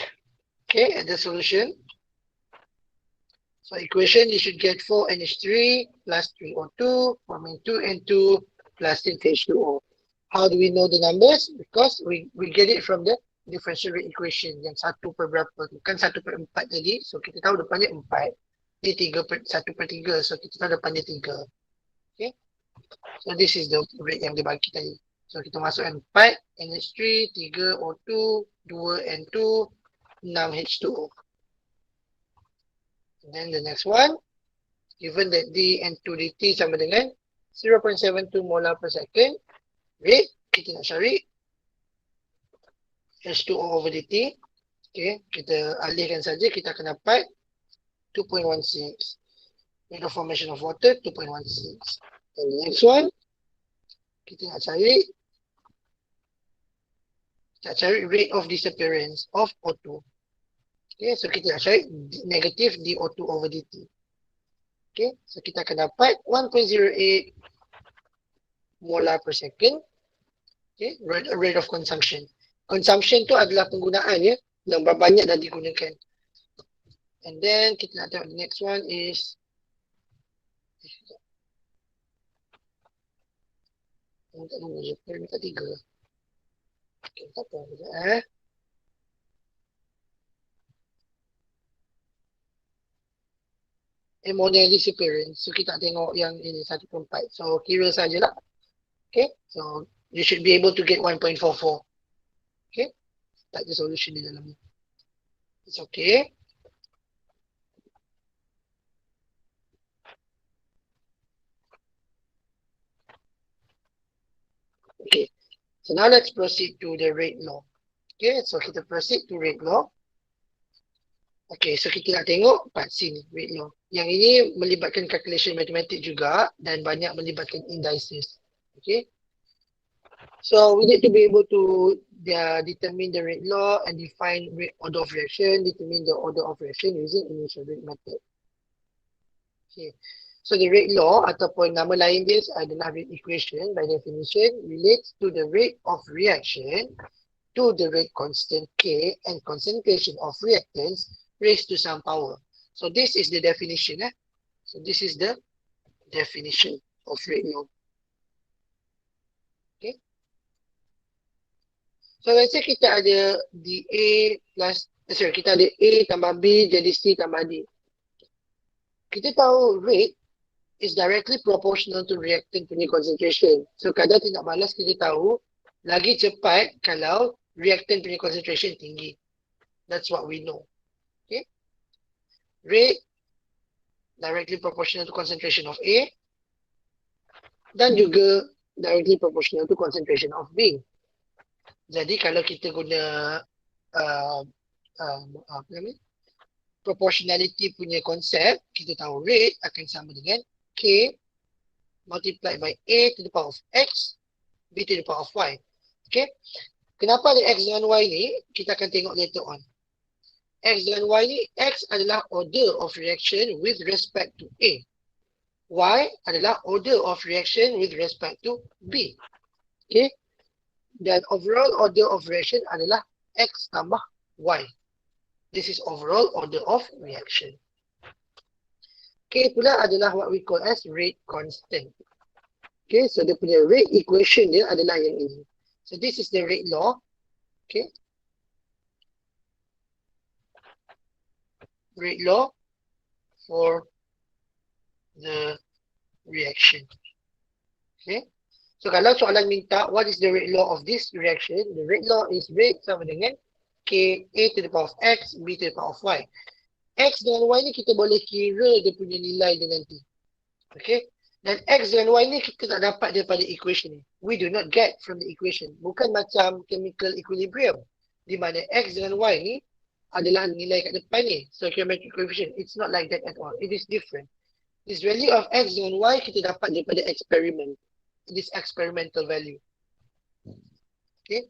Okay, at the solution. So equation, you should get 4NH3 plus 3O2 forming 2N2 plus 6H2O. How do we know the numbers? Because we get it from the differential rate equation yang 1 per berapa tu. Kan 1 per 4 tadi. So kita tahu depan dia 4. Ni 1 per 3. So kita tahu depan dia 3. Okay. So this is the rate yang dia bagi tadi. So kita masukkan 4 NH3, 3 O2, 2 N2, 6 H2O. And then the next one, given that D and 2 dt sama dengan 0.72 molar per second, rate kita nak cari H2O over dt. Okay, kita alihkan saja, kita akan dapat 2.16. Rate of formation of water 2.16. And the next one, kita nak cari rate of disappearance of O2. Okay, so kita nak cari negative dO2 over dt. Okay, so kita akan dapat 1.08 molar per second. Okay, rate of consumption. Consumption tu adalah penggunaan ya, yang berapa banyak dah digunakan. And then kita nak tengok the next one is minta 3. Okay, tak apa. Ammonia disappearance. So kita tengok yang ini 1.4. So kira sajalah. Okay. So you should be able to get 1.44. Okay. Tak ada solution di dalam ni. It's okay. Okay. So now let's proceed to the rate law. Okay. So kita proceed to rate law. Okay, so kita nak tengok part C ni, rate law. Yang ini melibatkan calculation matematik juga dan banyak melibatkan indices. Okay. So we need to be able to determine the rate law and define rate order of reaction, determine the order of reaction using initial rate method. Okay. So the rate law ataupun nama lain dia adalah rate equation by definition relates to the rate of reaction to the rate constant K and concentration of reactants raised to some power. So this is the definition. So this is the definition of rate law. Okay. So let's say kita ada dA plus, kita ada A tambah B jadi C tambah D. Kita tahu rate is directly proportional to reactant punya concentration. So kadar tidak balas kita tahu lagi cepat kalau reactant punya concentration tinggi. That's what we know. Okay. Rate directly proportional to concentration of A dan juga directly proportional to concentration of B. Jadi kalau kita guna apa namanya, proportionality punya konsep, kita tahu rate akan sama dengan K multiplied by A to the power of X, B to the power of Y. Okay. Kenapa ada X dengan Y ni? Kita akan tengok later on. X dan Y ni, X adalah order of reaction with respect to A. Y adalah order of reaction with respect to B. Okay. Dan overall order of reaction adalah X tambah Y. This is overall order of reaction. K pula adalah what we call as rate constant. Okay, so dia punya rate equation dia adalah yang ini. So this is the rate law. Okay. Rate law for the reaction. Okay. So kalau soalan minta what is the rate law of this reaction, the rate law is rate sama dengan K A to the power of X, B to the power of Y. X dengan Y ni kita boleh kira dia punya nilai dia nanti. Okay. Dan X dengan Y ni kita tak dapat daripada equation ni. We do not get from the equation. Bukan macam chemical equilibrium. Di mana X dengan Y ni adalah nilai kat depan ni. So Stoichiometric coefficient. It's not like that at all. It is different. This value of X dengan Y kita dapat daripada experiment. This experimental value. Okay.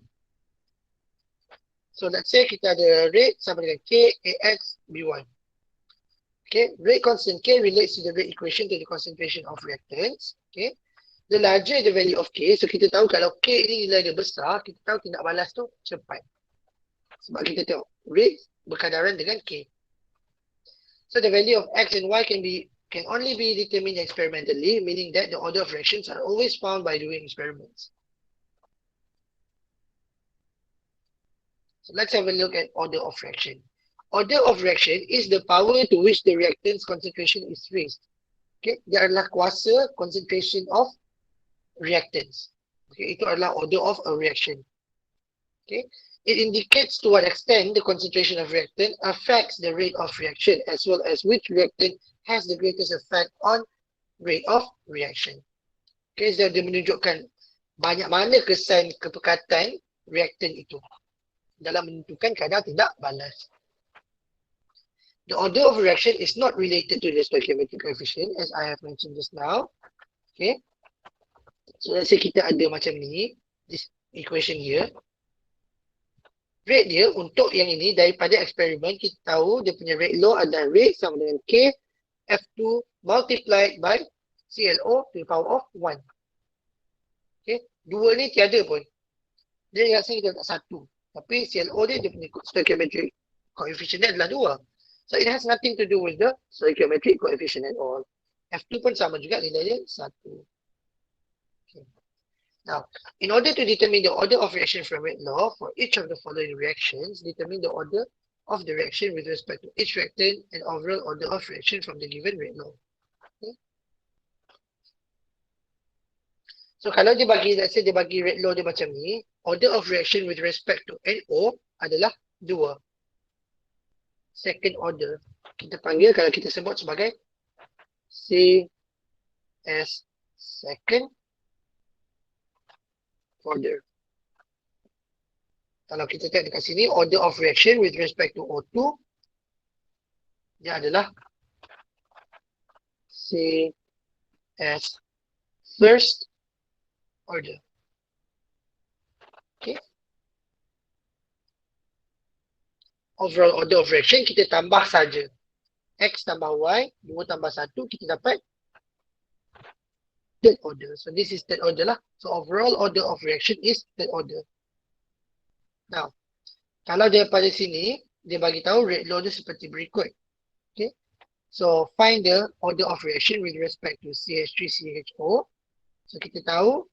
So let's say kita ada rate sama dengan K, AX, B1. Okay. Rate constant K relates to the rate equation to the concentration of reactants. Okay. The larger the value of K, so kita tahu kalau K ni nilai dia besar, kita tahu tindak balas tu cepat. Sebab kita tengok rate berkadaran dengan K. So the value of X and Y can only be determined experimentally, meaning that the order of reactions are always found by doing experiments. So let's have a look at order of reaction. Order of reaction is the power to which the reactant's concentration is raised. Okay, dia adalah kuasa concentration of reactants. Okay, itu adalah order of a reaction. Okay, it indicates to what extent the concentration of reactant affects the rate of reaction, as well as which reactant has the greatest effect on rate of reaction. Okay, so dia menunjukkan banyak mana kesan kepekatan reaktan itu dalam menentukan kadar tidak balas. The order of reaction is not related to the stoichiometric coefficient, as I have mentioned just now. Okay. So let's say kita ada macam ni, this equation here. Rate dia untuk yang ini daripada eksperimen, kita tahu dia punya rate law adalah rate sama dengan K F2 multiplied by CLO to the power of 1. Okay. Dua ni tiada pun. Dia rasa kita letak satu. Tapi CLO dia punya stoichiometric coefficient dia adalah 2. So it has nothing to do with the stoichiometric coefficient at all. F2 pun sama juga, nilainya 1. Okay. Now, in order to determine the order of reaction from rate law for each of the following reactions, determine the order of the reaction with respect to each reactant and overall order of reaction from the given rate law. Okay. So kalau dia bagi, let's say dia bagi rate law dia macam ni, order of reaction with respect to NO adalah 2. Second order. Kita panggil, kalau kita sebut sebagai C as second order. Kalau kita tengok dekat sini, order of reaction with respect to O2, dia adalah C as first order. Okay. Overall order of reaction, kita tambah saja. X tambah Y, 2 tambah 1, kita dapat third order. So this is third order lah. So overall order of reaction is third order. Now, kalau daripada sini, dia bagi tahu rate law dia seperti berikut. Okay. So find the order of reaction with respect to CH3CHO. So kita tahu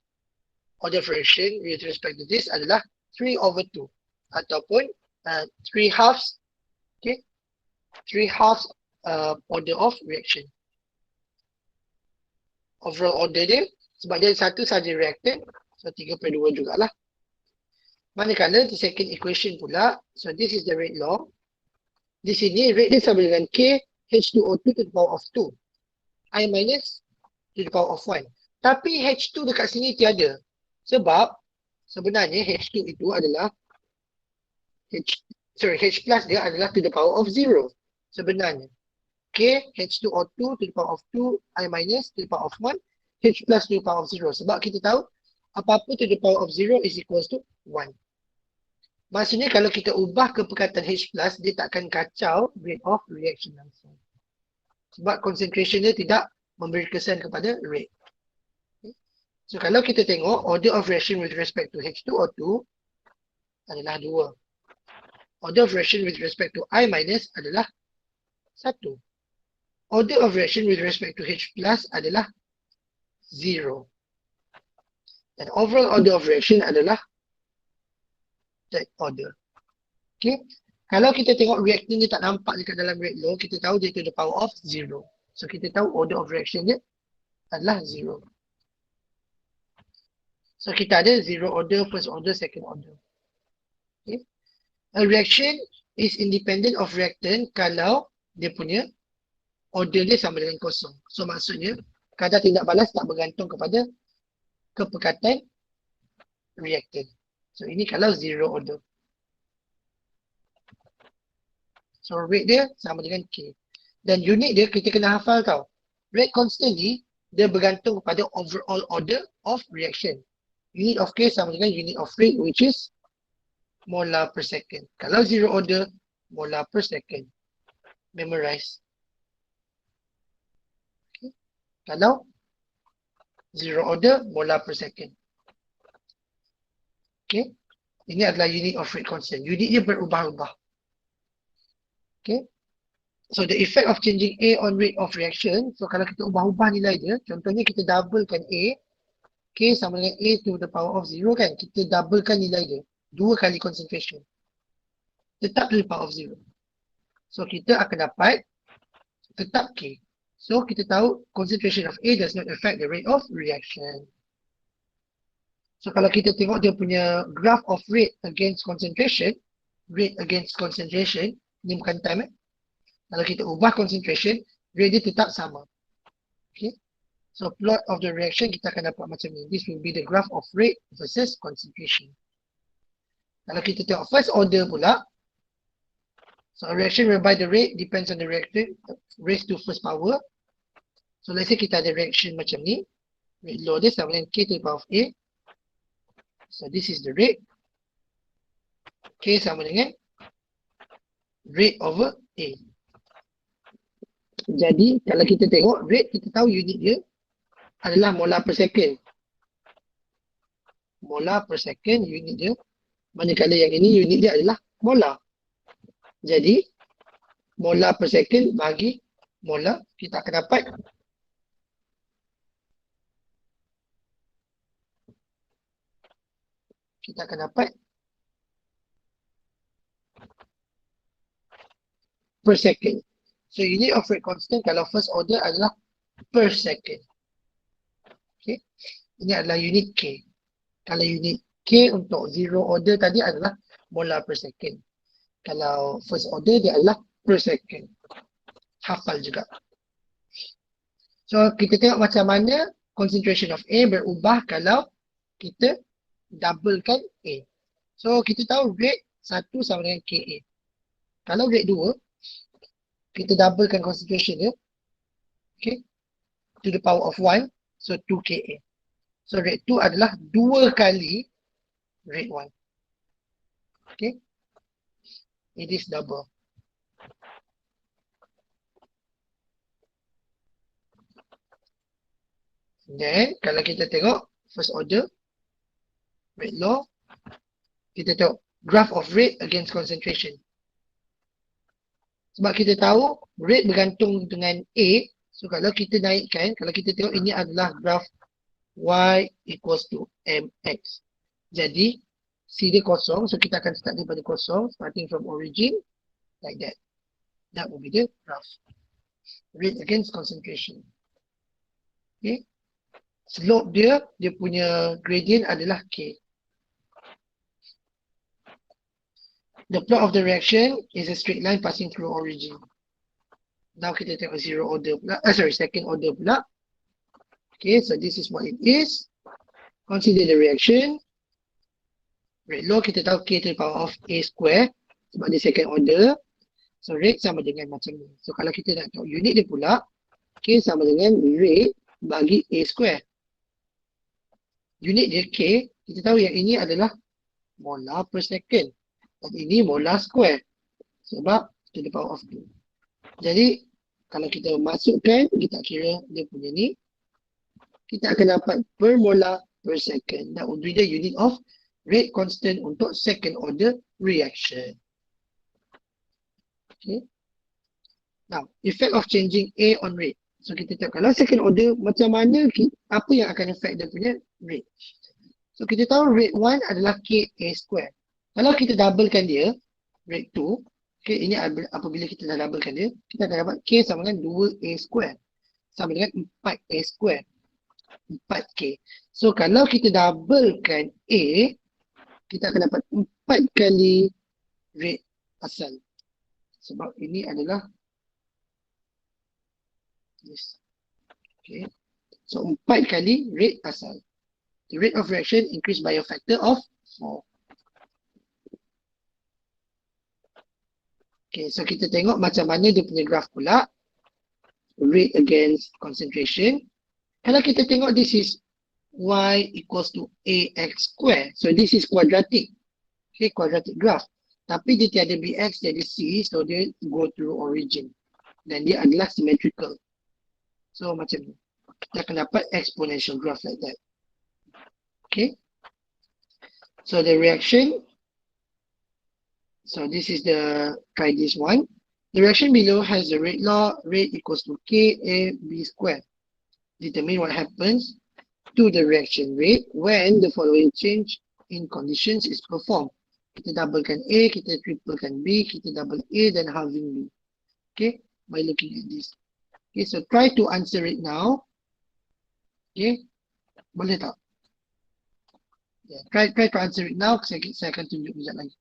order of reaction with respect to this adalah 3/2 ataupun 3 halves. Okay. 3 halves order of reaction. Overall order dia, sebab dia satu saja reactant, so 3/2 jugalah. Manakala the second equation pula, so this is the rate law. Di sini rate dia sama dengan K H2O2 to the power of 2. I minus to the power of 1. Tapi H2 dekat sini tiada. Sebab sebenarnya H2 itu adalah H plus dia adalah to the power of 0. Sebenarnya. K, H2O2 to the power of 2, I minus to the power of 1, H plus to the power of 0. Sebab kita tahu, apa-apa to the power of 0 is equals to 1. Maksudnya kalau kita ubah kepekatan H plus, dia takkan kacau rate of reaction langsung. Sebab concentration dia tidak memberi kesan kepada rate. Okay. So kalau kita tengok, order of reaction with respect to H2O2 adalah 2. Order of reaction with respect to I minus adalah 1. Order of reaction with respect to H plus adalah 0. Dan overall order of reaction adalah third order. Okay. Kalau kita tengok reactant dia tak nampak dekat dalam rate law, kita tahu dia to the power of 0. So kita tahu order of reaction dia adalah 0. So kita ada 0 order, first order, second order. Okay. A reaction is independent of reactant kalau dia punya order dia sama dengan kosong. So maksudnya kadar tindak balas tak bergantung kepada kepekatan reactant. So ini kalau 0 order. So rate dia sama dengan K. Dan unit dia kita kena hafal tau. Rate constant ni dia bergantung kepada overall order of reaction. Unit of K sama dengan unit of rate, which is molar per second. Kalau 0 order, molar per second. Memorize. Okay. Kalau 0 order, molar per second. Okay. Ini adalah unit of rate constant. Unit dia berubah-ubah. Okay. So the effect of changing A on rate of reaction. So kalau kita ubah-ubah nilai dia, contohnya kita doublekan A, K sama dengan A to the power of 0 kan. Kita doublekan nilai dia. 2 kali concentration. Tetap to the power of 0. So kita akan dapat tetap K. So kita tahu concentration of A does not affect the rate of reaction. So kalau kita tengok dia punya graph of rate against concentration, ni bukan time Kalau kita ubah concentration, rate dia tetap sama. Okay. So plot of the reaction kita akan dapat macam ni. This will be the graph of rate versus concentration. Kalau kita tengok first order pula, so a reaction whereby the rate depends on the reactant raised to first power. So let's say kita ada reaction macam ni. Rate law dia sama dengan K to the power of A. So this is the rate. K sama dengan rate over A. Jadi kalau kita tengok rate, kita tahu unit dia adalah molar per second. Molar per second unit dia. Manakala yang ini unit dia adalah molar. Jadi molar per second bagi molar, kita akan dapat per second. So unit of rate constant kalau first order adalah per second. Okay. Ini adalah unit K. Kalau unit K untuk zero order tadi adalah molar per second. Kalau first order dia adalah per second. Hafal juga. So kita tengok macam mana concentration of A berubah kalau kita doublekan A. So kita tahu rate 1 sama dengan KA. Kalau rate 2, kita doublekan concentration dia. Okay. To the power of 1. So 2 KA. So rate 2 adalah 2 kali rate 1. Okay. It is double. Then kalau kita tengok first order rate law, kita tengok graph of rate against concentration. Sebab kita tahu rate bergantung dengan A. So kalau kita naikkan, kalau kita tengok ini adalah graph Y equals to MX. Jadi C dia kosong, so kita akan start daripada kosong, starting from origin, like that. That will be the graph. Rate against concentration. Okay. Slope dia punya gradient adalah K. The plot of the reaction is a straight line passing through origin. Now kita tengok second order pula. Okay, so this is what it is. Consider the reaction. Rate law kita tahu K to the power of A square. Sebab dia second order. So rate sama dengan macam ni. So kalau kita nak tengok unit dia pula, K sama dengan rate bagi A square. Unit dia K, kita tahu yang ini adalah molar per second. Dan ini molar square. Sebab to the power of 2. Jadi, kalau kita masukkan, kita kira dia punya ni, kita akan dapat per molar per second. That would be the unit of rate constant untuk second order reaction. Okay. Now, effect of changing A on rate. So, kita tengok kalau second order, macam mana, apa yang akan affect dia punya rate. So, kita tahu rate 1 adalah KA square. Kalau kita doublekan dia, rate 2, okay, ini apabila kita dah doublekan dia, kita akan dapat K sama dengan 2A square. Sama dengan 4A square. 4K. So, kalau kita doublekan A, kita akan dapat 4 kali rate asal. Sebab ini adalah this. Okay. So, 4 kali rate asal. The rate of reaction increased by a factor of 4. Okay, so kita tengok macam mana dia punya graph pula. Rate against concentration. Kalau kita tengok this is Y equals to AX square. So this is quadratic. Okay, quadratic graph. Tapi dia tiada BX, tiada C. So dia go through origin. Dan dia adalah symmetrical. So macam ni. Kita akan dapat exponential graph like that. Okay. So the reaction So this is try this one. The reaction below has the rate law, rate equals to KAB squared. Determine what happens to the reaction rate when the following change in conditions is performed. Kita doublekan A, kita triplekan B, kita double A dan halving B. Okay, by looking at this. Okay, so try to answer it now. Okay, boleh tak? Yeah, try to answer it now. Saya akan tunjuk sekejap lagi.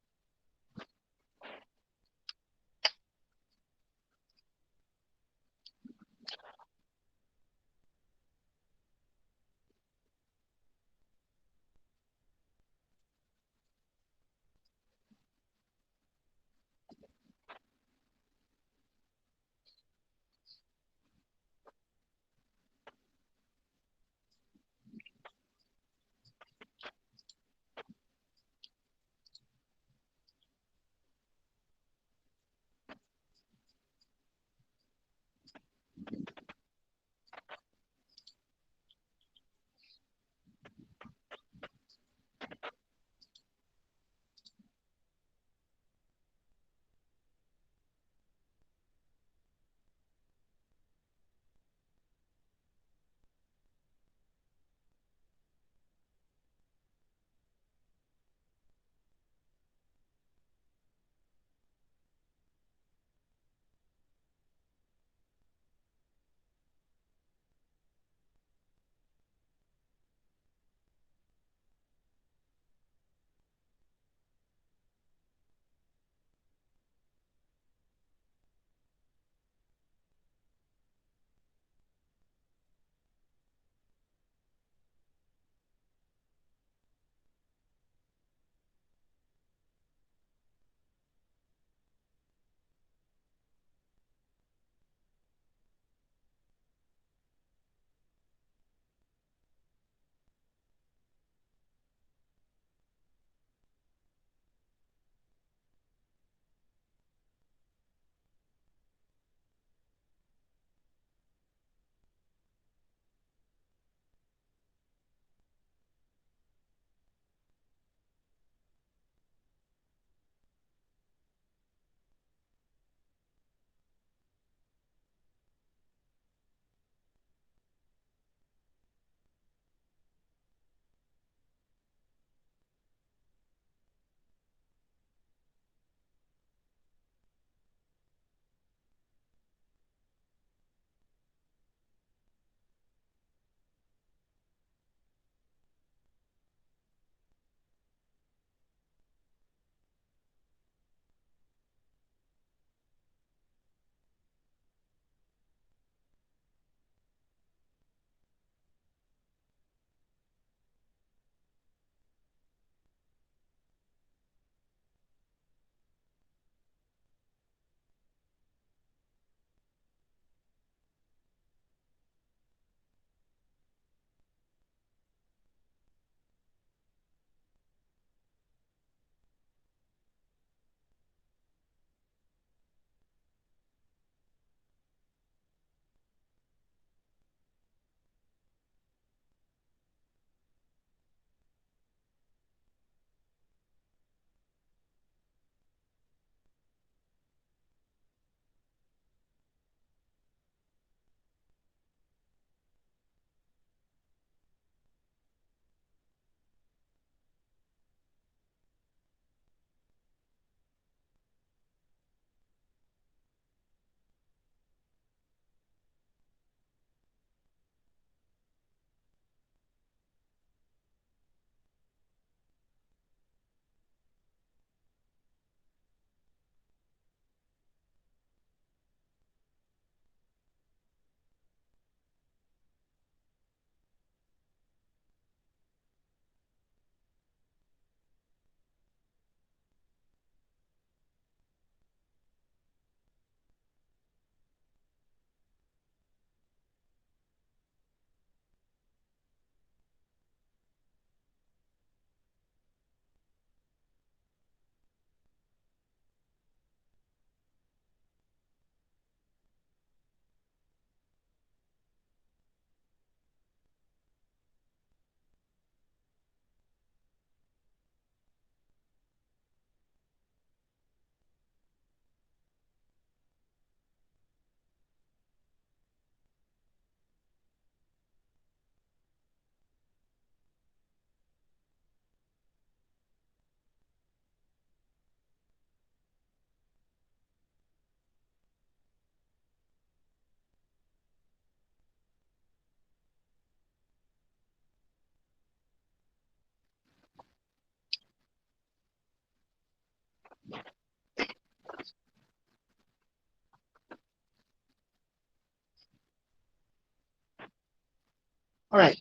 Alright.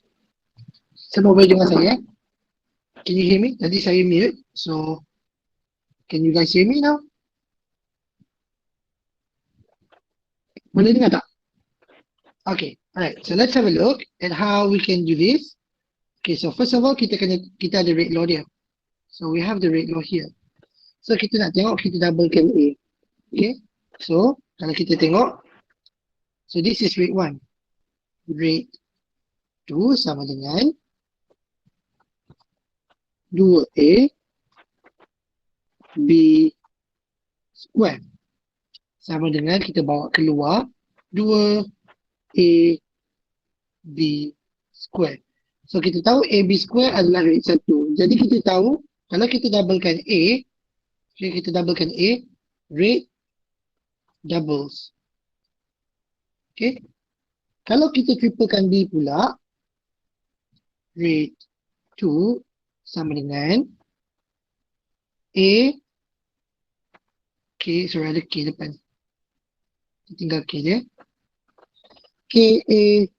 Semua boleh dengar saya? Can you hear me? Tadi saya mute. So, can you guys hear me now? Boleh dengar tak? Okay. Alright. So, let's have a look at how we can do this. Okay. So, first of all, kita ada rate law dia. So, we have the rate law here. So, kita nak tengok, kita doublekan A. Okay. So, kalau kita tengok, so this is rate 1. Rate 2 sama dengan 2A B square. Sama dengan kita bawa keluar 2A B square. So kita tahu AB square adalah rate 1. Jadi kita tahu kalau kita doublekan A, okay, kita doublekan A, rate doubles. Okay. Kalau kita triplekan B pula, rate 2 sama dengan A, K, sorry ada K depan. Tinggal K dia. KA,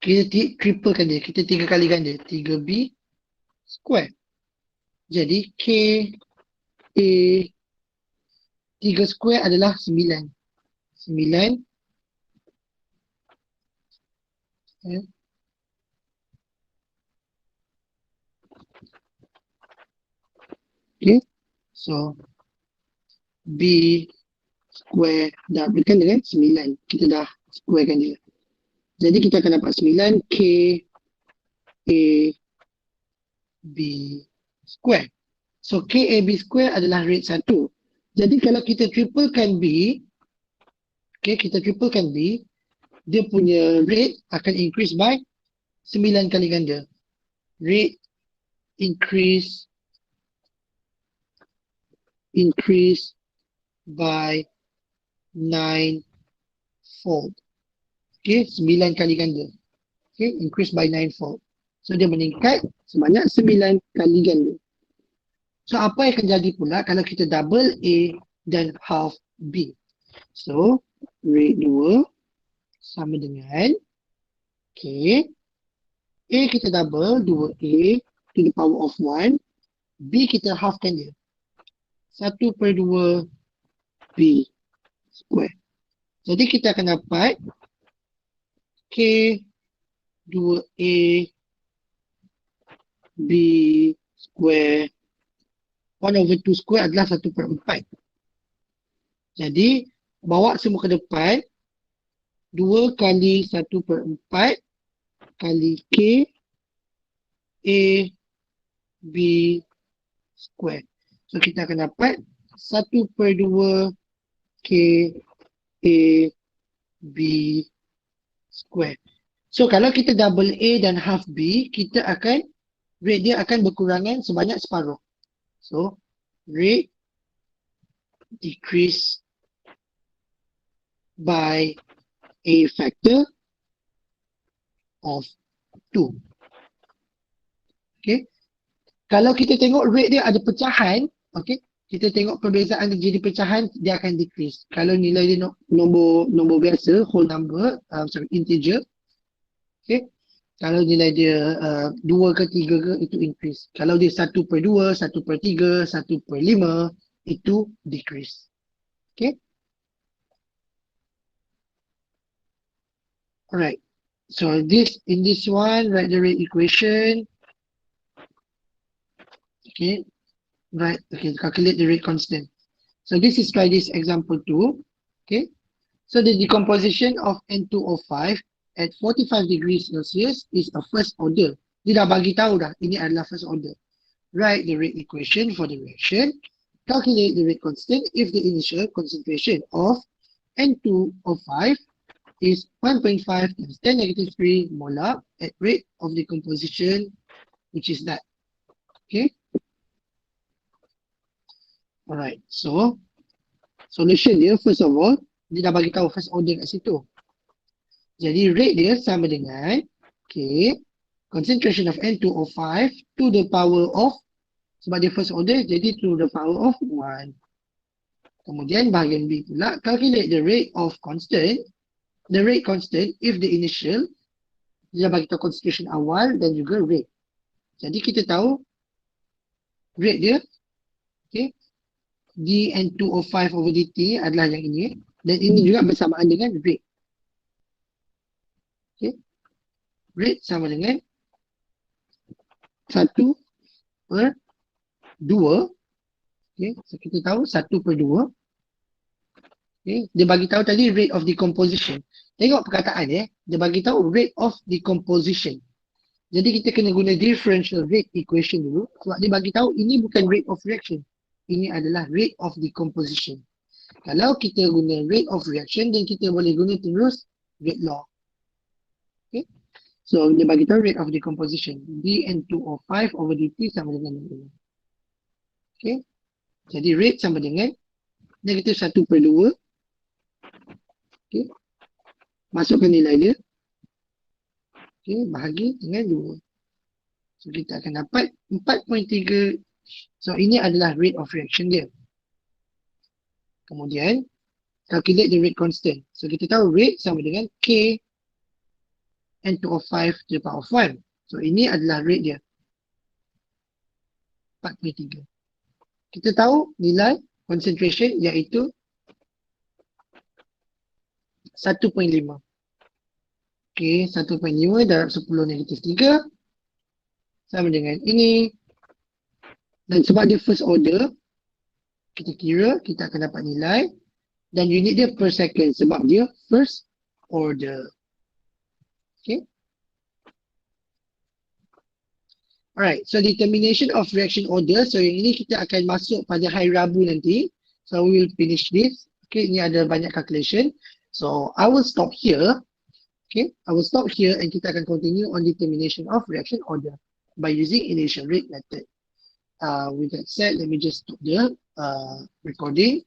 kita triplekan dia, kita 3 kalikan dia, 3B square. Jadi KA 3 square adalah 9. 9 okay. So B square dah berikan dengan 9. Kita dah squarekan dia. Jadi kita akan dapat 9 K A B square. So K A B square adalah rate 1. Jadi kalau kita triplekan B, okay, kita triplekan B, dia punya rate akan increase by 9 kali ganda. Rate increase by 9-fold. Okay, 9 kali ganda. Okay, increase by 9-fold. So dia meningkat sebanyak 9 kali ganda. So apa yang akan jadi pula kalau kita double A dan half B? So rate 2 sama dengan okay, A kita double 2A to the power of 1, B kita halfkan dia 1/2 B square. Jadi kita akan dapat K 2A B square 1/2 square adalah 1/4. Jadi bawa semua ke depan, 2 kali 1/4 kali K A B square. So kita akan dapat 1/2 K A B square. So kalau kita double A dan half B, kita akan rate dia akan berkurangan sebanyak separuh. So rate decrease by a factor of 2. Okay. Kalau kita tengok rate dia ada pecahan, okay, kita tengok perbezaan dia jadi pecahan, dia akan decrease. Kalau nilai dia nombor biasa, whole number, integer, okay. Kalau nilai dia 2 ke 3 ke, itu increase. Kalau dia 1/2, 1/3, 1/5, itu decrease. Okay. Alright. So in this one, write the rate equation. Okay. Right. Okay. Calculate the rate constant. So this is try this example 2. Okay. So the decomposition of N2O5 at 45 degrees Celsius is a first order. Dia dah bagi tahu dah, ini adalah first order. Write the rate equation for the reaction. Calculate the rate constant if the initial concentration of N2O5 is 1.5 times 10 negative 3 molar at rate of decomposition, which is that. Okay. Alright, so solution dia first of all, dia dah bagi tahu first order kat situ. Jadi rate dia sama dengan okay, concentration of N2O5 to the power of, sebab dia first order, jadi to the power of 1. Kemudian bahagian B pula, calculate the rate of constant, the rate constant if the initial Dia bagi tahu concentration awal dan juga rate. Jadi kita tahu rate dia, okay, dN2O5 over dt adalah yang ini. Dan ini juga bersamaan dengan rate. Okay. Rate sama dengan 1 per 2. Okay. So kita tahu 1 per 2. Okay. Dia bagi tahu tadi rate of decomposition. Tengok perkataan ya. Dia bagi tahu rate of decomposition. Jadi kita kena guna differential rate equation dulu. Sebab dia bagi tahu ini bukan rate of reaction. Ini adalah rate of decomposition. Kalau kita guna rate of reaction, then kita boleh guna terus rate law. Okay. So dia bagi tahu rate of decomposition. dN2O5 over dt sama dengan ini. Okay. Jadi rate sama dengan negatif 1 per 2. Okay. Masukkan nilai dia. Okay. Bahagi dengan 2. So kita akan dapat 4.3. So ini adalah rate of reaction dia. Kemudian calculate the rate constant. So kita tahu rate sama dengan K N2O5 to the power of 1. So ini adalah rate dia. 4.3. Kita tahu nilai concentration iaitu 1.5. Okay, 1.5 darab 10 negatif 3 sama dengan ini. Dan sebab dia first order, kita kira kita akan dapat nilai. Dan unit dia per second sebab dia first order. Okay. Alright, so determination of reaction order. So yang ini kita akan masuk pada hari Rabu nanti. So we will finish this. Okay, ini ada banyak calculation. So I will stop here. Okay, I will stop here and kita akan continue on determination of reaction order by using initial rate method. With that said, let me just stop the recording.